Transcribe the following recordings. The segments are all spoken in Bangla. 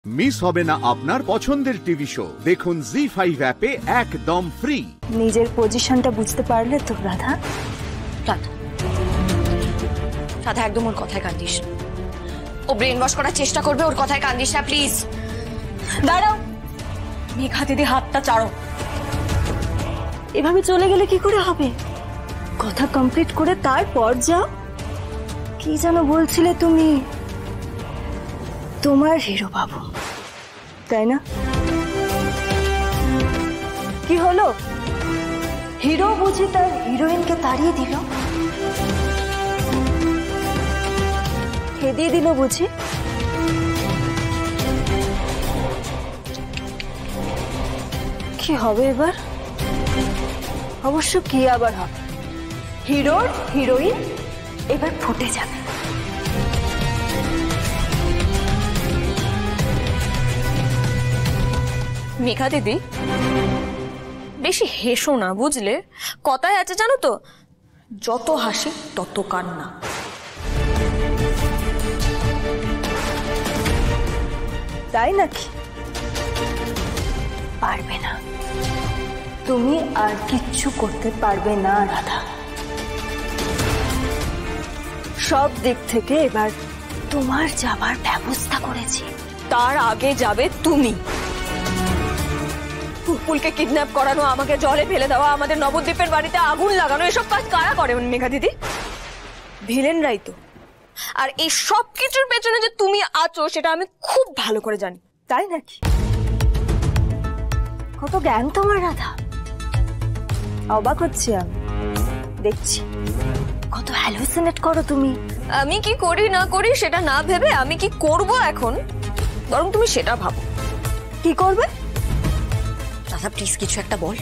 মিস হবে না আপনার পছন্দের টিভি শো। দেখুন জি5 অ্যাপে একদম ফ্রি। নিজের পজিশনটা বুঝতে পারলে তো রাধা? রাধা একদম ওর কথায় কান্দিস। ও ব্রেন ওয়াশ করার চেষ্টা করবে, ওর কথায় কান্দিস না প্লিজ। দাঁড়াও মেঘা দিদি, হাতটা ছাড়ো। এভাবে চলে গেলে কি করে হবে? কথা কমপ্লিট করে তারপর যাও। কি যেন বলছিলে তুমি? তোমার হিরো বাবু, তাই না? কি হলো? হিরো বুঝি তার হিরোইনকে তাড়িয়ে দিল, খেদিয়ে দিল বুঝি? কি হবে এবার? অবশ্য কি আবার হবে, হিরোর হিরোইন এবার ফুটে যাবে। মেঘা দিদি বেশি হেসো না, বুঝলে? কথায় আছে জানো তো, যত হাসি তত কান্না। তাই নাকি? পারবে না, তুমি আর কিচ্ছু করতে পারবে না রাধা। সব দিক থেকে এবার তোমার যাবার ব্যবস্থা করেছি। তার আগে যাবে তুমি। পুলকে কিডন্যাপ করানো, আমাকে জলে ফেলে দেওয়া, আমাদের নবদ্বীপের বাড়িতে আগুন লাগানো, এসব কাজ কারা করে মেঘা দিদি? ভিলেনরাই তো। আর এই সব কিছুর পেছনে যে তুমি আছো সেটা আমি খুব ভালো করে জানি। তাই নাকি? কত জ্ঞান তোমার রাধা, অবাক হচ্ছি আমি। দেখছি কত হ্যালুসিনেট করো তুমি। আমি কি করি না করি সেটা না ভেবে আমি কি করব এখন, বরং তুমি সেটা ভাবো। কি করবে? দাদা প্লিজ কিছু একটা বল,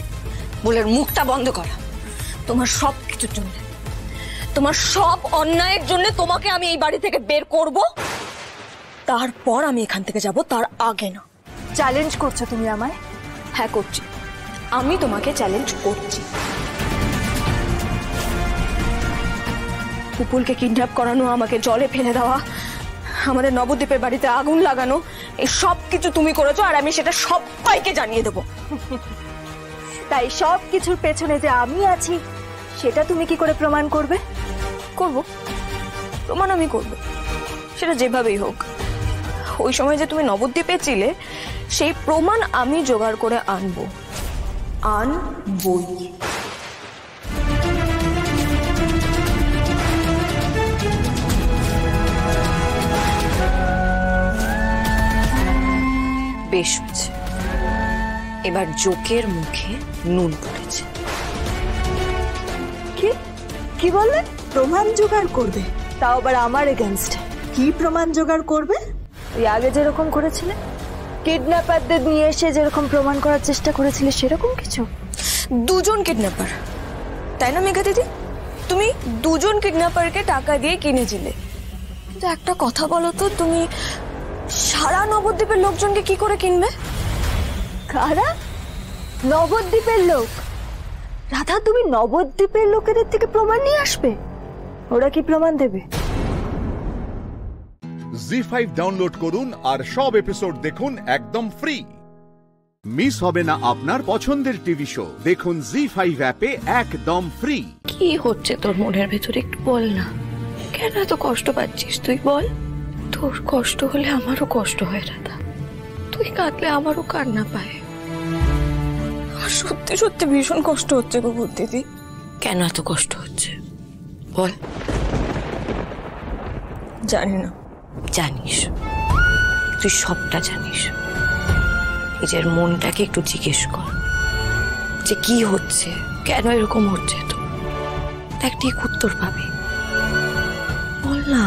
বলের মুখটা বন্ধ করা। তোমার সব কিছুর জন্য, তোমার সব অন্যায়ের জন্য তোমাকে আমি এই বাড়ি থেকে বের করব, তারপর আমি এখান থেকে যাব, তার আগে না। চ্যালেঞ্জ করছো তুমি আমায়? হ্যাঁ করছি, আমি তোমাকে চ্যালেঞ্জ করছি। পুপুলকে কিডন্যাপ করানো, আমাকে জলে ফেলে দেওয়া, আমাদের নবদ্বীপের বাড়িতে আগুন লাগানো, এই সব কিছু তুমি করেছো, আর আমি সেটা সবাইকে জানিয়ে দেবো। তাই সব কিছুর পেছনে যে আমি আছি সেটা তুমি কি করে প্রমাণ করবে? করব, প্রমাণ আমি করব, সেটা যেভাবেই হোক। ওই সময় যে তুমি নবদ্বীপে ছিলে সেই প্রমাণ আমি জোগাড় করে আনবো, আনবই। বেশ হচ্ছে, এবার জোকের মুখে নুন পড়েছে। কি কি বললে? প্রমাণ জোগাড় করবে? তাও আবার আমার এগেইনস্ট? কি প্রমাণ জোগাড় করবে? ওই আগে যেরকম করেছিলে, কিডন্যাপারদের নিয়ে এসে যেরকম প্রমাণ করার চেষ্টা করেছিলে সেরকম কিছু? দুজন কিডন্যাপার, তাই না মেঘা দিদি? তুমি দুজন কিডন্যাপারকে টাকা দিয়ে কিনেছিলে, কিন্তু একটা কথা বলো তো, তুমি সারা নবদ্বীপের লোকজনকে কি করে কিনবে? কারা? নবদ্বীপের লোক? রাধা তুমি নবদ্বীপের লোকেদের থেকে প্রমাণ নিয়ে আসবে? ওরা কি প্রমাণ দেবে? জি5 ডাউনলোড করুন আর সব এপিসোড দেখুন একদম ফ্রি। মিস হবে না আপনার পছন্দের টিভি শো। দেখুন জি5 অ্যাপে একদম ফ্রি। কি হচ্ছে তোর মনের ভেতরে একটু বল না, কেন এত কষ্ট পাচ্ছিস তুই বল? তোর কষ্ট হলে আমারও কষ্ট হয় রাধা, তুই কাঁদলে আমারও কান্না পায়। আমার সত্যি সত্যি ভীষণ কষ্ট হচ্ছে গো দিদি। কেন এত কষ্ট হচ্ছে বল? জানি না। জানিস, তুই সবটা জানিস। নিজের মনটাকে একটু জিজ্ঞেস কর যে কি হচ্ছে, কেন এরকম হচ্ছে, তো দেখ ঠিক উত্তর পাবি। বল না,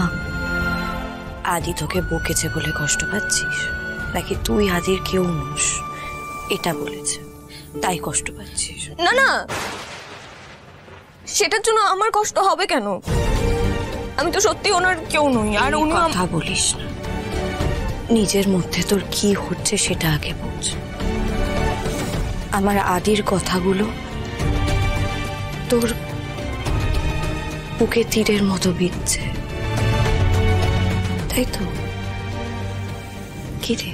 আদি তোকে বকেছে বলে কষ্ট পাচ্ছিস, নাকি তুই আদির কেউ নোস এটা বলেছে তাই কষ্ট পাচ্ছিস? না না, সেটার জন্য আমার কষ্ট হবে কেন? আমি তো সত্যি ওনার কেউ নই। আর উনি কথা বলিস না, নিজের মধ্যে তোর কি হচ্ছে সেটা আগে বুঝ। আমার আদির কথাগুলো তোর বুকে তীরের মতো বিঁধছে, তাই তো? কি রে?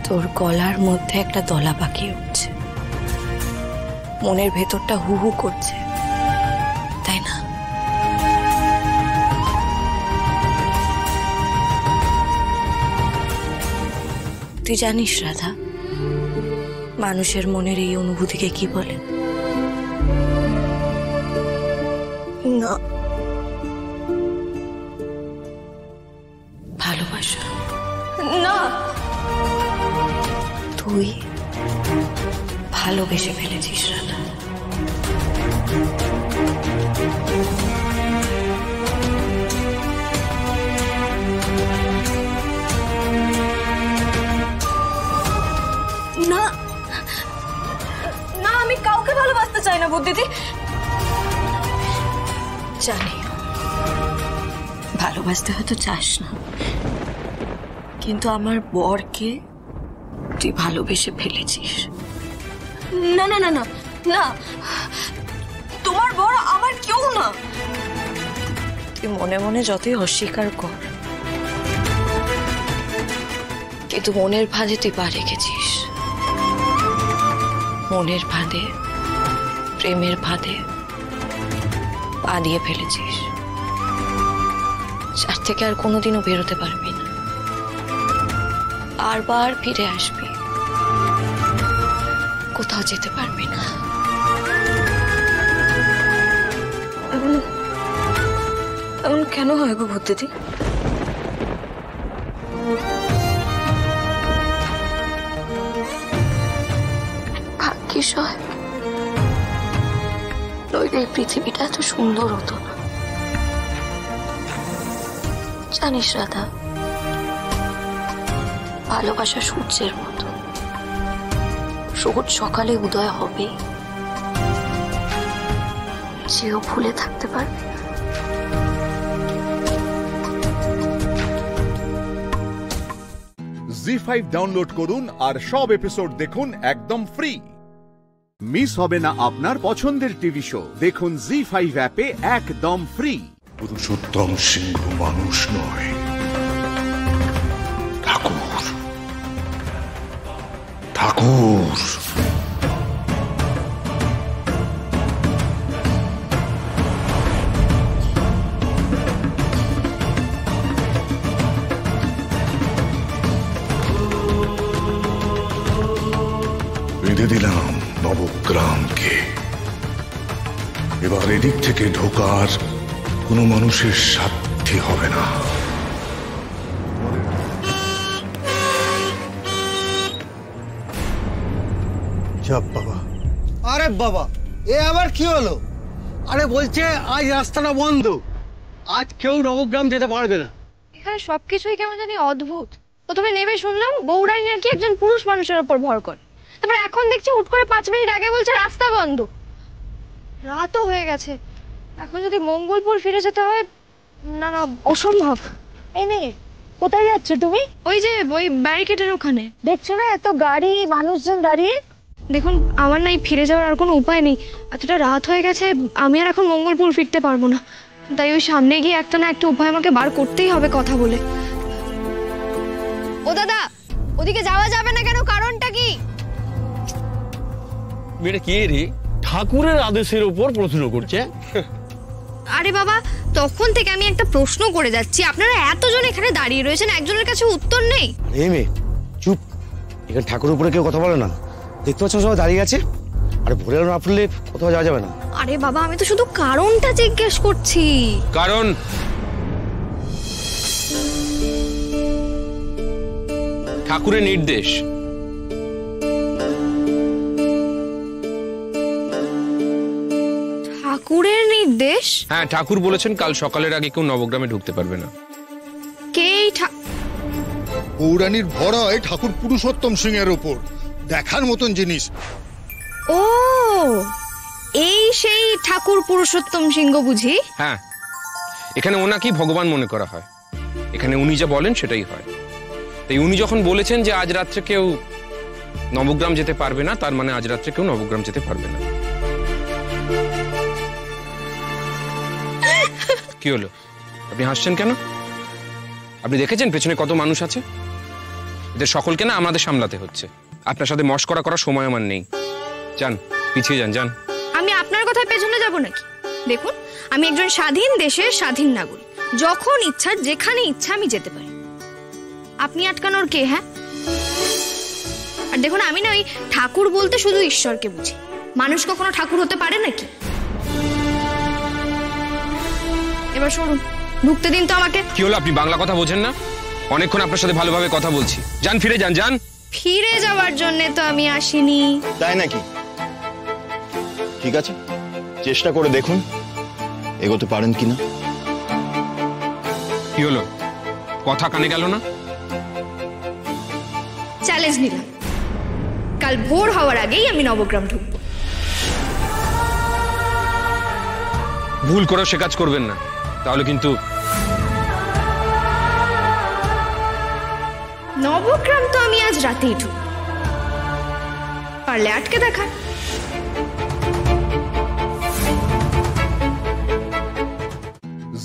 তোর গলার মধ্যে একটা দলা পাকিয়ে উঠছে, মনের ভেতরটা হু হু করছে, তাই না? তুই জানিস রাধা, মানুষের মনের এই অনুভূতিকে কি বলে? না। ভালোবাসা। না, তুই ভালোবেসে ফেলেছিস রাধা। না, না, আমি কাউকে ভালোবাসতে চাই না বুদ্ধিদি। জানি ভালোবাসতে হয়তো চাস না, কিন্তু আমার বরকে তুই ভালোবেসে ফেলেছিস। না না না না না, তোমার বর আমার কেউ না। তুই মনে মনে যতই অস্বীকার কর, কিন্তু মনের ফাঁদে তুই পা রেখেছিস। মনের ফাঁদে, প্রেমের ফাঁদে পা দিয়ে ফেলেছিস, যার থেকে আর কোনোদিনও বেরোতে পারবি না। বারবার ফিরে আসবি, কোথাও যেতে পারবি না। এমন কেন হয় গো বুদ্ধিদি? ভাগ্যিস হয়, নইলে এই পৃথিবীটা এত সুন্দর হতো না। জানিস রাধা, ভালোবাসা সূর্যের মতো, রোজ সকালে উদয় হবে, যেও ভুলে থাকতে পারবে না। জি5 ডাউনলোড করুন আর সব এপিসোড দেখুন একদম ফ্রি। মিস হবে না আপনার পছন্দের টিভি শো, দেখুন জি5 অ্যাপে একদম ফ্রি। পুরুষোত্তম সিংহ মানুষ নয়, ঠাকুর। ঠাকুর বেঁধে দিলাম নবগ্রামকে। এবার এদিক থেকে ঢোকার কোনো মানুষের সাধ্যি হবে না। বাবা, আরে বাবা, এ আবার কি হলো? আরে বলছে আজ রাস্তাটা বন্ধ, আজ কেউ নবগ্রাম যেতে পারবে না। এখানে সবকিছুই কেমন জানি অদ্ভুত। প্রথমে নেমে শুনলাম বৌরানী নাকি একজন পুরুষ মানুষের উপর ভর করে, তারপর এখন দেখছি হুট করে 5 মিনিট আগে বলছে রাস্তা বন্ধ। রাতও হয়ে গেছে, এখন যদি মঙ্গলপুর ফিরে যেতে হয়, না না অসম্ভব। এই নে, কোথায় যাচ্ছ তুমি? ওই যে ওই ব্যারিকেডের ওখানে, দেখছো না এত গাড়ি মানুষজন দাঁড়িয়ে? দেখুন আমার নাই ফিরে যাওয়ার আর কোনো উপায় নেই, এতটা রাত হয়ে গেছে, আমি আর এখন মঙ্গলপুর ফিরতে পারবো না। তাই ওই সামনে গিয়ে একটা না একটা উপায় আমাকে বার করতেই হবে কথা বলে। ও দাদা, ওদিকে যাওয়া যাবে না কেন? কারণটা কি? মেয়েটা কে রে? ঠাকুরের আদেশের উপর প্রশ্ন করছে। আরে বাবা, তখন থেকে আমি একটা প্রশ্ন করে যাচ্ছি, আপনারা এতজন এখানে দাঁড়িয়ে রয়েছেন, একজনের কাছে উত্তর নেই। এই মেয়ে চুপ, এখানে ঠাকুরের উপরে কেউ কথা বলে না। দেখতে পাচ্ছ সবাই দাঁড়িয়ে আছে, আর ভোরে না ফুললে কোথাও যাওয়া যাবে না। আরে বাবা, আমি তো শুধু কারণটা জিজ্ঞেস করছি। কারণ ঠাকুরের নির্দেশ। ঠাকুরের নির্দেশ? হ্যাঁ, ঠাকুর বলেছেন কাল সকালের আগে কেউ নবগ্রামে ঢুকতে পারবে না। কে? পৌরাণীর ভরয় ঠাকুর পুরুষোত্তম সিং এর উপর, দেখার মতন জিনিস। ও, এই সেই ঠাকুর পুরুষোত্তম সিংহ বুঝি? হ্যাঁ, এখানে ওনাকেই ভগবান মনে করা হয়, এখানে উনি যা বলেন সেটাই হয়। তাই উনি যখন বলেছেন যে আজ রাত্রে কেউ নবগ্রাম যেতে পারবে না, তার মানে আজ রাত্রে কেউ নবগ্রাম যেতে পারবে না। কি হলো, আপনি হাসছেন কেন? আপনি দেখেছেন পেছনে কত মানুষ আছে? এদের সকলকে না আমাদের সামলাতে হচ্ছে। আপনার সাথে মশকরা করার সময় আমার নেই। যান, পিছিয়ে যান। যান। আমি আপনার কথায় পেছনে যাব নাকি? দেখুন, আমি একজন স্বাধীন দেশের স্বাধীন নাগরিক। যখন ইচ্ছা যেখানে ইচ্ছা আমি যেতে পারি। আপনি আটকানোর কে? হ্যাঁ, আর দেখুন, আমি না ওই ঠাকুর বলতে শুধু ঈশ্বরকে বুঝি। মানুষ কখনো ঠাকুর হতে পারে নাকি? এবার সরুন, ঢুকতে দিন তো আমাকে। কি হলো, আপনি বাংলা কথা বোঝেন না? অনেকক্ষণ আপনার সাথে ভালোভাবে কথা বলছি। যান, ফিরে যান। যান। ফিরে যাওয়ার জন্য তো আমি আসিনি। তাই নাকি? ঠিক আছে, চেষ্টা করে দেখুন এগোতে পারেন কিনা। কি হলো, কথা কানে গেল না? চ্যালেঞ্জ নিলাম, কাল ভোর হওয়ার আগেই আমি নবগ্রাম ঢুকবো। ভুল করে সে কাজ করবেন না, তাহলে কিন্তু। নবগ্রাম তো আমি আজ রাতেই ঢুকবো, পারলে আটকে দেখান।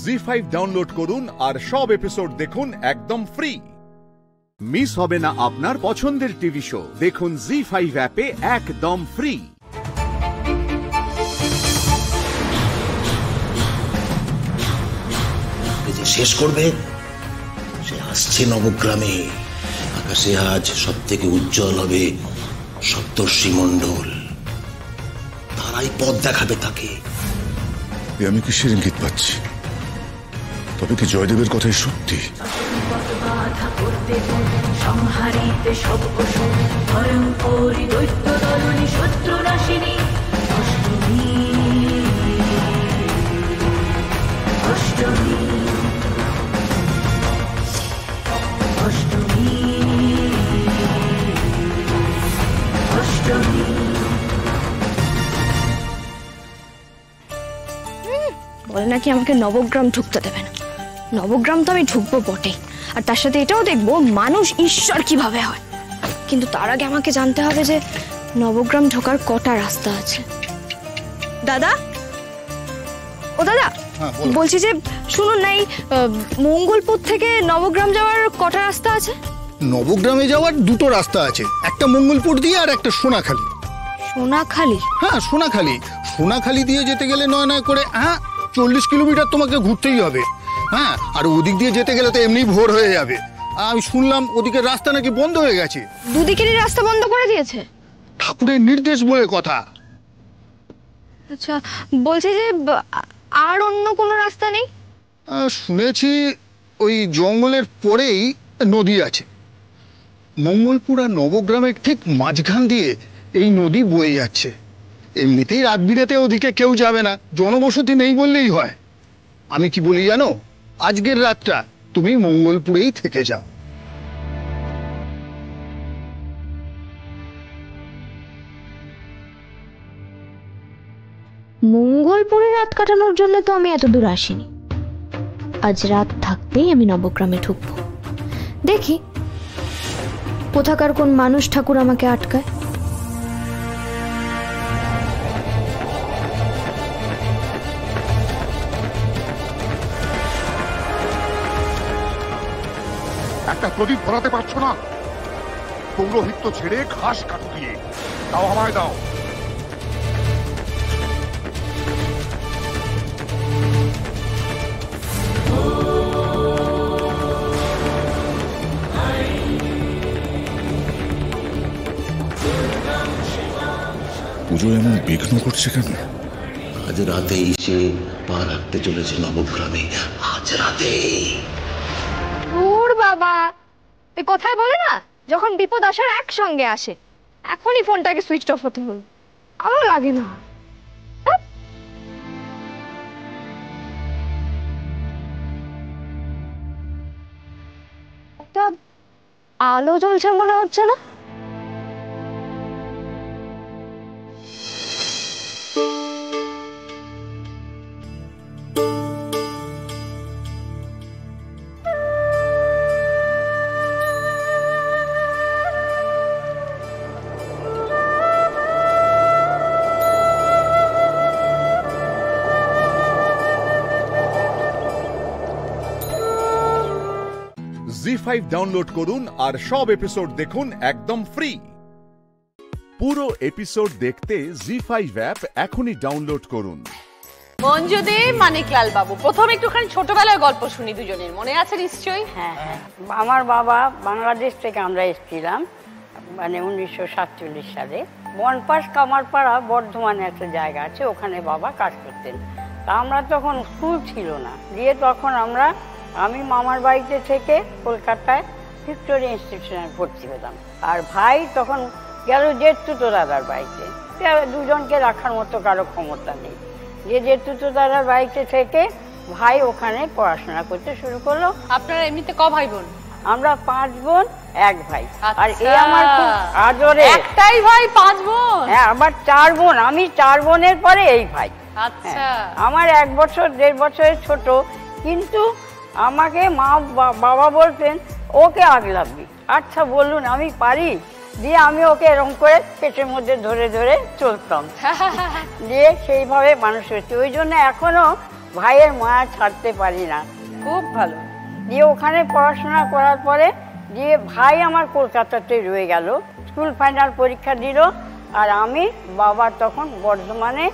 জি5 ডাউনলোড করুন আর সব এপিসোড দেখুন একদম ফ্রি। মিস হবে না আপনার পছন্দের টিভি শো। দেখুন জি5 অ্যাপে একদম ফ্রি। যে শেষ করবে সে আসছে নবগ্রামে। আকাশে আজ সব থেকে উজ্জ্বল হবে সপ্তর্ষি মণ্ডল, তারাই পথ দেখাবে তাকে। আমি কিসের ইঙ্গিত পাচ্ছি? তবে কি জয়দেবের কথাই সত্যি? সংহারিতে সব অসুর, ভয়ঙ্করী দৈত্য দলনী, শত্রু নাশিনী অষ্টমী। অষ্টমী অষ্টমী অষ্টমী। বলে নাকি আমাকে নবগ্রাম ঢুকতে দেবে না। নবগ্রাম তো আমি ঢুকবো বটে, আর তার সাথে এটাও দেখবো মানুষ ঈশ্বর কিভাবে হয়। কিন্তু তার আগে আমাকে জানতে হবে যে নবগ্রাম ঢোকার কটা রাস্তা আছে। দাদা, ও দাদা, বলছি যে শুনুন না, এই মঙ্গলপুর থেকে নবগ্রাম যাওয়ার কটা রাস্তা আছে? নবগ্রামে যাওয়ার দুটো রাস্তা আছে, একটা মঙ্গলপুর দিয়ে আর একটা সোনাখালী। সোনাখালী? হ্যাঁ, সোনাখালী। সোনাখালী দিয়ে যেতে গেলে নয় করে 40 কিলোমিটার তোমাকে ঘুরতেই হবে। হ্যাঁ, আর ওদিক দিয়ে যেতে গেলে তো এমনি ভোর হয়ে যাবে। আমি শুনলাম ওদিকে রাস্তা নাকি বন্ধ হয়ে গেছে। দুদিকেরই রাস্তা বন্ধ করে দিয়েছে? ঠাকুরের নির্দেশ বলে কথা। আচ্ছা, বলছি যে আর অন্য কোনো রাস্তা নেই? শুনেছি ওই জঙ্গলের পরেই নদী আছে। মঙ্গলপুর আর নবগ্রামের ঠিক মাঝখান দিয়ে এই নদী বয়ে যাচ্ছে। এমনিতেই রাত বিরেতে ওদিকে কেউ যাবে না, জনবসতি নেই বললেই হয়। আমি কি বলি জানো, আজকের রাতটা তুমি মঙ্গলপুরেই থেকে যাও। মঙ্গলপুরে রাত কাটানোর জন্য তো আমি এত দূর আসিনি। আজ রাত থাকতেই আমি নবগ্রামে ঢুকবো। দেখি কোথাকার কোন মানুষ ঠাকুর আমাকে আটকায়। একটা প্রদীপ ধরাতে পারছো না? পৌরোহিত্য ছেড়ে ঘাস কাটো দিয়ে দাও, আমায় দাও। পুজো এমন বিঘ্ন করছে কেন? আজ রাতেই সে পা রাখতে চলেছে নবগ্রামে। আজ রাতে। ওর বাবা, এই কথায় বলে না, যখন বিপদ আসার একসঙ্গে আসে। এখনই ফোনটাকে সুইচ অফ হতে হলো, ভালো লাগে না। একটা আলো জ্বলছে মনে হচ্ছে না? জি5 ডাউনলোড করুন আর সব এপিসোড দেখুন একদম ফ্রি। পুরো এপিসোড দেখতে জি5 অ্যাপ এখনই ডাউনলোড করুন। মঞ্জুদি, মানিকলাল বাবু, প্রথম একটুখানি ছোটবেলার গল্প শুনি দুজনের, মনে আছে নিশ্চয়ই? হ্যাঁ হ্যাঁ, আমার বাবা বাংলাদেশ থেকে আমরা এসেছিলাম মানে 1947 সালে। বনপাস কামারপাড়া বর্ধমানে একটা জায়গা আছে, ওখানে বাবা কাজ করতেন। তা আমরা তখন স্কুল ছিল না, দিয়ে তখন আমি মামার বাড়িতে থেকে কলকাতায় ভিক্টোরিয়া ইনস্টিটিউশনে ভর্তি হলাম। আর ভাই তখন গেল জেঠতুতো দাদার বাড়িতে, দুজনকে রাখার মতো কারো ক্ষমতা নেই। যে জেঠতুতো দাদার বাড়িতে থেকে ভাই ওখানে পড়াশোনা করতে শুরু করলো। আপনারা এমনিতে ক ভাই বোন? আমরা 5 বোন 1 ভাই। আর এই আমার খুব আদরে একটাই ভাই 5 বোন? হ্যাঁ, আবার 4 বোন, আমি 4 বোনের পরে এই ভাই। আচ্ছা, আমার 1 বছর 1.5 বছরের ছোট, কিন্তু আমাকে মা বাবা বলতেন ওকে আগলাবি। আচ্ছা বলুন, আমি পারি। দিয়ে আমি ওকে এরকম করে পেটের মধ্যে ধরে ধরে চলতাম, দিয়ে সেইভাবে মানুষ হয়েছে। ওই জন্য এখনো ভাইয়ের মায়া ছাড়তে পারি না। খুব ভালো। দিয়ে ওখানে পড়াশোনা করার পরে দিয়ে ভাই আমার কলকাতাতে রয়ে গেল, স্কুল ফাইনাল পরীক্ষা দিল। আর আমি বাবা তখন বর্ধমানে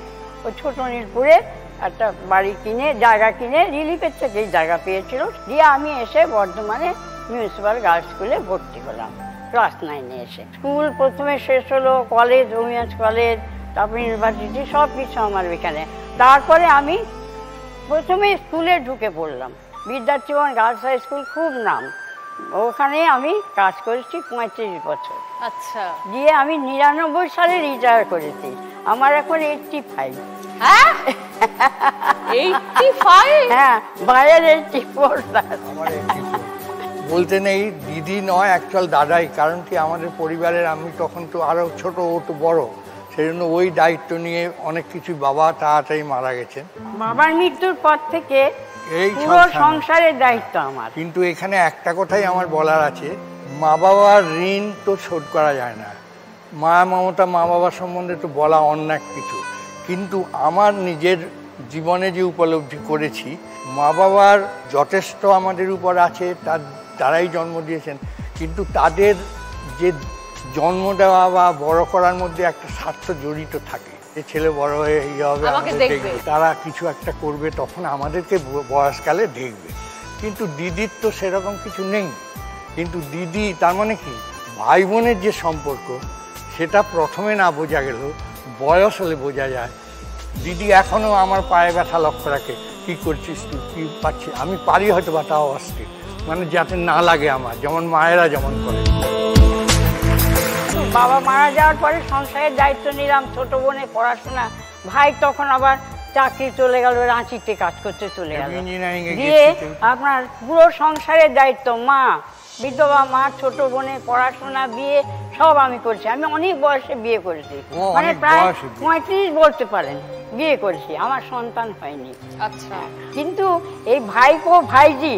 ওই ছোট নীলপুরে একটা বাড়ি কিনে জায়গা কিনে রিলিফের থেকেই জায়গা পেয়েছিল। দিয়ে আমি এসে বর্ধমানে মিউনিসিপ্যাল গার্লস স্কুলে ভর্তি হলাম ক্লাস 9-এ এসে। স্কুল প্রথমে শেষ হলো, কলেজ, উইমেন্স কলেজ, তারপর ইউনিভার্সিটি, সব কিছু আমার এখানে। তারপরে আমি প্রথমে স্কুলে ঢুকে পড়লাম, বিদ্যার্থীভবন গার্লস হাই স্কুল, খুব নাম। ওখানে আমি কাজ করেছি 35 বছর। আচ্ছা, দিয়ে আমি 99 সালে রিটায়ার করেছি। আমার এখন 85। হ্যাঁ 85? হ্যাঁ, ভাইয়ের 84। বলতে নেই দিদি নয়, অ্যাকচুয়াল দাদাই। কারণ কি, আমাদের পরিবারের আমি তখন তো আরো ছোট, ও তো বড়, সেই জন্য ওই দায়িত্ব নিয়ে অনেক কিছু। বাবা তাড়াতাড়ি মারা গেছেন, বাবার মৃত্যুর পর থেকে এই পুরো সংসারের দায়িত্ব আমার। কিন্তু এখানে একটা কথাই আমার বলার আছে, মা বাবার ঋণ তো শোধ করা যায় না। মা মমতা, মা বাবার সম্বন্ধে তো বলা অনেক কিছু, কিন্তু আমার নিজের জীবনে যে উপলব্ধি করেছি, মা বাবার যথেষ্ট আমাদের উপর আছে। তারাই জন্ম দিয়েছেন, কিন্তু তাদের যে জন্ম দেওয়া বা বড় করার মধ্যে একটা স্বার্থ জড়িত থাকে। যে ছেলে বড় হয়ে ইয়ে হবে, তারা কিছু একটা করবে, তখন আমাদেরকে বয়সকালে দেখবে। কিন্তু দিদির তো সেরকম কিছু নেই। কিন্তু দিদি, তার মানে কি, ভাই বোনের যে সম্পর্ক, সেটা প্রথমে না বোঝা গেল, বয়স হলে বোঝা যায়। দিদি এখনো আমার পায়ে ব্যথা লক্ষ্য রাখে, কি করছিস তুই, কি পাচ্ছিস। আমি পারি হয়তো বা তাও আসতে, মানে যাতে না লাগে আমার, যেমন মায়েরা যেমন করে। বাবা মারা যাওয়ার পরে সংসারের দায়িত্ব নিলাম, ছোট বোনের পড়াশোনা। ভাই তখন আবার চাকরি চলে গেল, রাঁচিতে কাজ করতে চলে গেল। দিয়ে আপনার পুরো সংসারের দায়িত্ব, মা বিধবা মা, ছোট বোনের পড়াশোনা, বিয়ে সব আমি করেছি। আমি অনেক বয়সে বিয়ে করেছি, মানে প্রায় 35 বলতে পারেন বিয়ে করেছি। আমার সন্তান হয়নি। আচ্ছা, কিন্তু এই ভাইপো ভাইজি,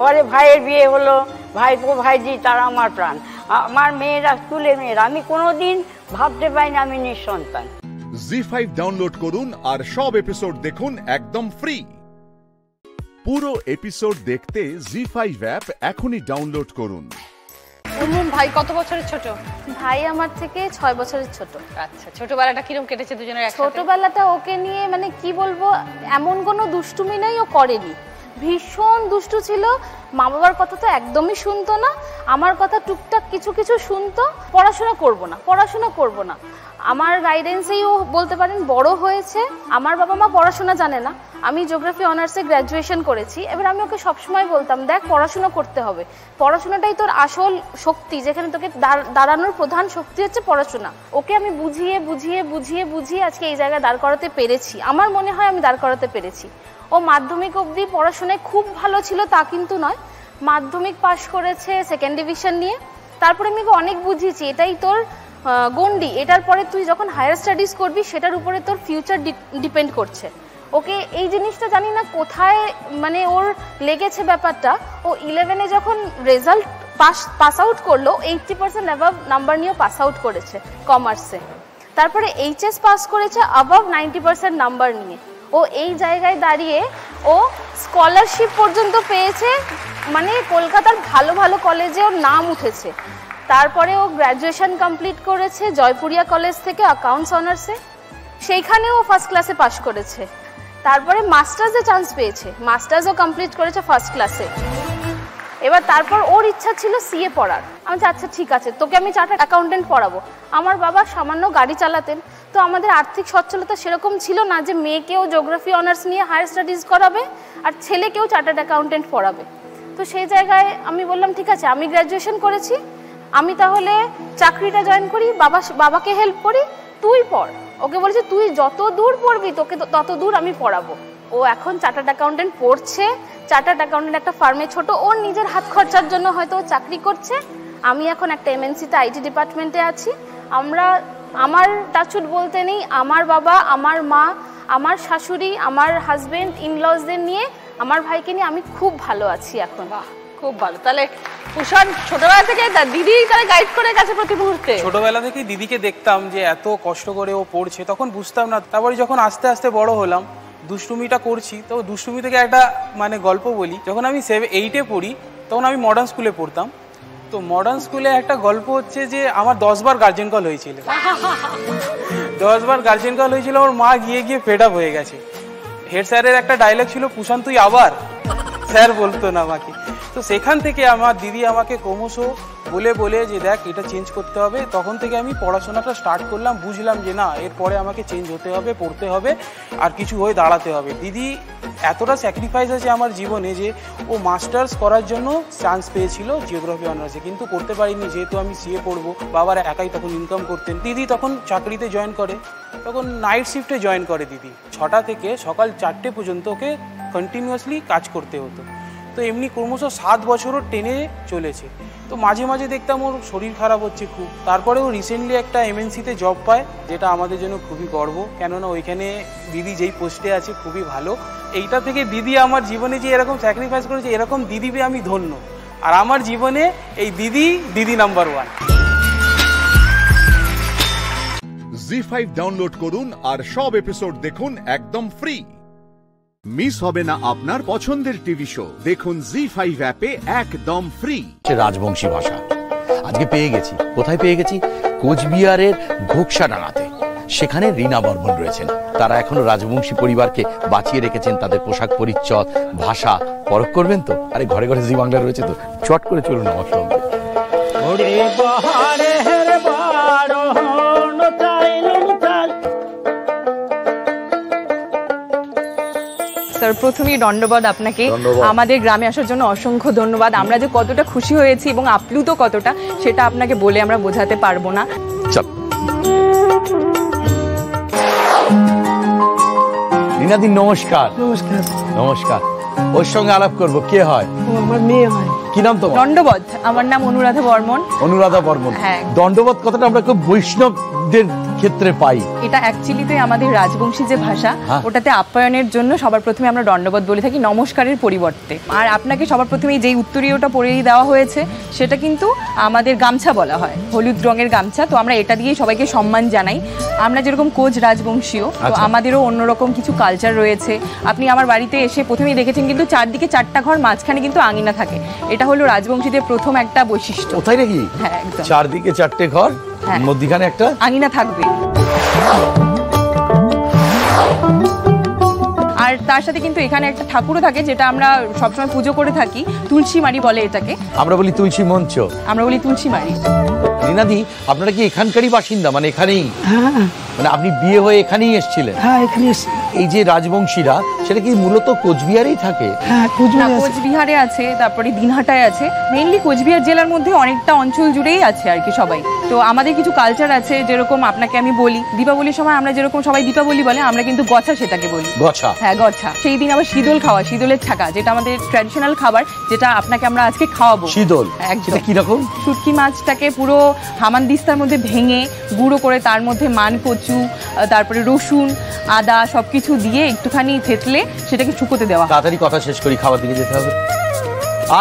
পরে ভাইয়ের বিয়ে হলো, ভাইপো ভাইজি তারা আমার প্রাণ। আমার মেয়েরা, স্কুলের মেয়েরা, আমি কোনোদিন ভাবতে পারিনি আমি নিঃসন্তান। জি5 ডাউনলোড করুন আর সব এপিসোড দেখুন একদম ফ্রি। পুরো এপিসোড দেখতে জি5 অ্যাপ এখনই ডাউনলোড করুন। ভাই কত বছরের ছোট? ভাই আমার থেকে 6 বছরের ছোট। আচ্ছা, ছোটবেলাটা কিরকম কেটেছে দুজনের একসাথে? ছোটবেলাটা ওকে নিয়ে মানে কি বলবো, এমন কোনো দুষ্টুমি নাই ও করেনি। ভীষণ দুষ্টু ছিল, মা বাবার কথা তো একদমই শুনতো না, আমার কথা টুকটাক কিছু কিছু শুনতো। পড়াশোনা করব না আমার গাইডেন্সেই ও বলতে পারেন বড় হয়েছে। আমার বাবা মা পড়াশোনা জানে না, আমি জিওগ্রাফি অনার্সে গ্র্যাজুয়েশন করেছি। এবার আমি ওকে সবসময় বলতাম, দেখ পড়াশোনা করতে হবে, পড়াশোনাটাই তোর আসল শক্তি, যেখানে তোকে দাঁড়ানোর প্রধান শক্তি হচ্ছে পড়াশোনা। ওকে আমি বুঝিয়ে বুঝিয়ে বুঝিয়ে বুঝিয়ে আজকে এই জায়গায় দাঁড় করাতে পেরেছি। আমার মনে হয় আমি দাঁড় করাতে পেরেছি। ও মাধ্যমিক অবধি পড়াশোনায় খুব ভালো ছিল তা কিন্তু নয়, মাধ্যমিক পাশ করেছে 2nd ডিভিশন নিয়ে। তারপরে আমি ওকে অনেক বুঝিয়েছি, এটাই তোর গন্ডি, এটার পরে তুই যখন হায়ার স্টাডিজ করবি সেটার উপরে তোর ফিউচার ডিপেন্ড করছে। ওকে এই জিনিসটা জানি না কোথায় মানে ওর লেগেছে ব্যাপারটা। ও 11-এ যখন রেজাল্ট পাস আউট করলো, 80% অ্যাবাভ নাম্বার নিয়ে পাস আউট করেছে কমার্সে। তারপরে এইচএস পাস করেছে অ্যাবাভ 90% নাম্বার নিয়ে। ও এই জায়গায় দাঁড়িয়ে ও স্কলারশিপ পর্যন্ত পেয়েছে মানে কলকাতার ভালো ভালো কলেজে ওর নাম উঠেছে। তারপরে ও গ্র্যাজুয়েশন কমপ্লিট করেছে জয়পুরিয়া কলেজ থেকে অ্যাকাউন্টস অনার্সে, সেইখানেও ফার্স্ট ক্লাসে পাশ করেছে। তারপরে মাস্টার্সে চান্স পেয়েছে, মাস্টার্সও কমপ্লিট করেছে ফার্স্ট ক্লাসে। এবার তারপর ওর ইচ্ছা ছিল সিএ পড়ার। আমি বলছি আচ্ছা ঠিক আছে, তোকে আমি চার্টার্ড অ্যাকাউন্টেন্ট পড়াবো। আমার বাবা সামান্য গাড়ি চালাতেন, তো আমাদের আর্থিক সচ্ছলতা সেরকম ছিল না যে মেয়েকেও জিওগ্রাফি অনার্স নিয়ে হায়ার স্টাডিজ করাবে আর ছেলেকেও চার্টার্ড অ্যাকাউন্টেন্ট পড়াবে। তো সেই জায়গায় আমি বললাম ঠিক আছে, আমি গ্র্যাজুয়েশন করেছি, আমি তাহলে চাকরিটা জয়েন করি, বাবাকে হেল্প করি, তুই পড়। ওকে বলেছি তুই যত দূর পড়বি তোকে তত দূর আমি পড়াবো। ও এখন চার্টার্ড অ্যাকাউন্টেন্ট পড়ছে, চার্টার্ড অ্যাকাউন্টেন্ট একটা ফার্মে ছোট ওর নিজের হাত খরচার জন্য হয়তো ও চাকরি করছে। আমি এখন একটা এমএনসিতে আইটি ডিপার্টমেন্টে আছি। আমার টাচুট বলতে নেই, আমার বাবা, আমার মা, আমার শাশুড়ি, আমার হাজবেন্ড, ইনলজদের নিয়ে, আমার ভাইকে নিয়ে আমি খুব ভালো আছি এখন। খুব ভালো। তাহলে কুষাণ ছোটবেলা থেকে দিদি তাহলে গাইড করে গেছে প্রতি মুহূর্তে? ছোটবেলা থেকেই দিদিকে দেখতাম যে এত কষ্ট করে ও পড়ছে, তখন বুঝতাম না। তারপরে যখন আস্তে আস্তে বড় হলাম, দুষ্টুমিটা করছি, তো দুষ্টুমি থেকে একটা মানে গল্প বলি। যখন আমি 7-8-এ পড়ি তখন আমি মডার্ন স্কুলে পড়তাম। তো মডার্ন স্কুলে একটা গল্প হচ্ছে যে আমার 10 বার গার্জেন কল হয়েছিল। 10 বার গার্জেন কল হয়েছিল, ওর মা গিয়ে গিয়ে ফেড আপ হয়ে গেছে। হেড স্যারের একটা ডায়লগ ছিল, কুষাণ তুই আবার, স্যার বলতো না আমাকে। তো সেখান থেকে আমার দিদি আমাকে ক্রমশ বলে বলে যে দেখ এটা চেঞ্জ করতে হবে। তখন থেকে আমি পড়াশোনাটা স্টার্ট করলাম, বুঝলাম যে না এরপরে আমাকে চেঞ্জ হতে হবে, পড়তে হবে, আর কিছু হয়ে দাঁড়াতে হবে। দিদি এতটা স্যাক্রিফাইস আছে আমার জীবনে যে ও মাস্টার্স করার জন্য চান্স পেয়েছিল জিওগ্রাফি অনার্সে, কিন্তু করতে পারিনি যেহেতু আমি সিএ পড়বো। বাবার একাই তখন ইনকাম করতেন। দিদি তখন চাকরিতে জয়েন করে, তখন নাইট শিফটে জয়েন করে দিদি। 6টা থেকে সকাল 4টে পর্যন্ত ওকে কন্টিনিউয়াসলি কাজ করতে হতো। তো এমনি ক্রমশ 7 বছরও টেনে চলেছে। তো মাঝে মাঝে দেখতাম ওর শরীর খারাপ হচ্ছে খুব। তারপরে ও রিসেন্টলি একটা এমএনসিতে জব পায়, যেটা আমাদের জন্য খুবই গর্ব, কেননা ওইখানে দিদি যেই পোস্টে আছে খুবই ভালো। এইটা থেকে দিদি আমার জীবনে যে এরকম স্যাক্রিফাইস করেছে, এরকম দিদি পেয়ে আমি ধন্য। আর আমার জীবনে এই দিদি নাম্বার 1। জি5 ডাউনলোড করুন আর সব এপিসোড দেখুন একদম ফ্রি। মিস হবে না আপনার পছন্দের টিভি শো, দেখুন জি5 অ্যাপে একদম ফ্রি। রাজবংশী ভাষা আজকে পেয়ে গেছি। কোথায় পেয়ে গেছি? কোচবিহারের ঘোকসাডাঙ্গাতে। সেখানে রীনা বর্মন রয়েছেন। তারা এখনো রাজবংশী পরিবারকে বাঁচিয়ে রেখেছেন, তাদের পোশাক পরিচ্ছদ, ভাষা। পরখ করবেন তো? আরে ঘরে ঘরে জি বাংলা রয়েছে তো, চট করে চলুন আমার সঙ্গে। স্যার প্রথমেই দণ্ডবাদ আপনাকে, আমাদের গ্রামে আসার জন্য অসংখ্য ধন্যবাদ। আমরা যে কতটা খুশি হয়েছি এবং আপ্লুত কতটা, সেটা আপনাকে বলে আমরা বোঝাতে পারবো না। রিনাদি নমস্কার। নমস্কার। নমস্কার। ওর সঙ্গে আলাপ করবো। কে হয়? আমার মেয়ে হয়। কি নাম তোমার? দণ্ডবোধ। আমার নাম অনুরাধা বর্মন। অনুরাধা বর্মন। হ্যাঁ। দণ্ডবোধ কথাটা আমরা খুব বৈষ্ণবদের ক্ষেত্রে পাই। এটা অ্যাকচুয়ালিতে আমাদের রাজবংশী যে ভাষা, ওটাতে আপ্যায়নের জন্য সবার প্রথমে আমরা দণ্ডবোধ বলে থাকি নমস্কারের পরিবর্তে। আর আপনাকে সবার প্রথমে যেই উত্তরীয়টা পরিয়ে দেওয়া হয়েছে সেটা কিন্তু আমাদের গামছা বলা হয়, হলুদ রঙের গামছা। তো আমরা এটা দিয়েই সবাইকে সম্মান জানাই। আমরা যেরকম কোচ রাজবংশীয়, তো আমাদেরও অন্যরকম কিছু কালচার রয়েছে। আপনি আমার বাড়িতে এসে প্রথমেই দেখেছেন কিন্তু চারদিকে 4টা ঘর, মাঝখানে কিন্তু আঙিনা থাকে। এটা হলো রাজবংশীদের প্রথম একটা বৈশিষ্ট্য। কোথায় নাকি? হ্যাঁ একদম। চারদিকে 4টে ঘর, মধ্যখানে একটা আঙিনা থাকবে। আর তার সাথে কিন্তু এখানে একটা ঠাকুরও থাকে, যেটা আমরা সবসময় পুজো করে থাকি। তুলসী মারি বলে এটাকে। আমরা বলি তুলসী মঞ্চ। আমরা বলি তুলসী মারি। রিনাদি, আপনারা কি এখানকারই বাসিন্দা? মানে এখানেই? মানে আপনি বিয়ে হয়ে এখানেই এসেছিলেন? হ্যাঁ, এখানে এসেছি। এই যে রাজবংশীরা, সেটা কি মূলত কোচবিহারেই থাকে? হ্যাঁ, কোচবিহারে আছে, তারপরে দিনহাটায় আছে। মেইনলি কোচবিহার জেলার মধ্যে অনেকটা অঞ্চল জুড়েই আছে আর কি সবাই। তো আমাদের কিছু কালচার আছে, যেরকম আপনাকে আমি বলি, দীপাবলির সময় আমরা যেরকম সবাই দীপাবলি বলে, আমরা কিন্তু গছা সেটাকে বলি। গছা? হ্যাঁ, গছা। সেই দিন আবার শীতল খাওয়া, শীতলের ছাকা, যেটা আমাদের ট্র্যাডিশনাল খাবার, যেটা আপনাকে আমরা আজকে খাওয়াবো। শীতল? একদম। কিরকম? শুটকি মাছটাকে পুরো হামানদিস্তার মধ্যে ভেঙে গুঁড়ো করে, তার মধ্যে মান কচু, তারপরে রসুন, আদা সবকিছু দিয়ে একটুখানি থেতলে সেটাকে শুকোতে দেওয়া। তাড়াতাড়ি কথা শেষ করি, খাবার দিকে যেতে হবে।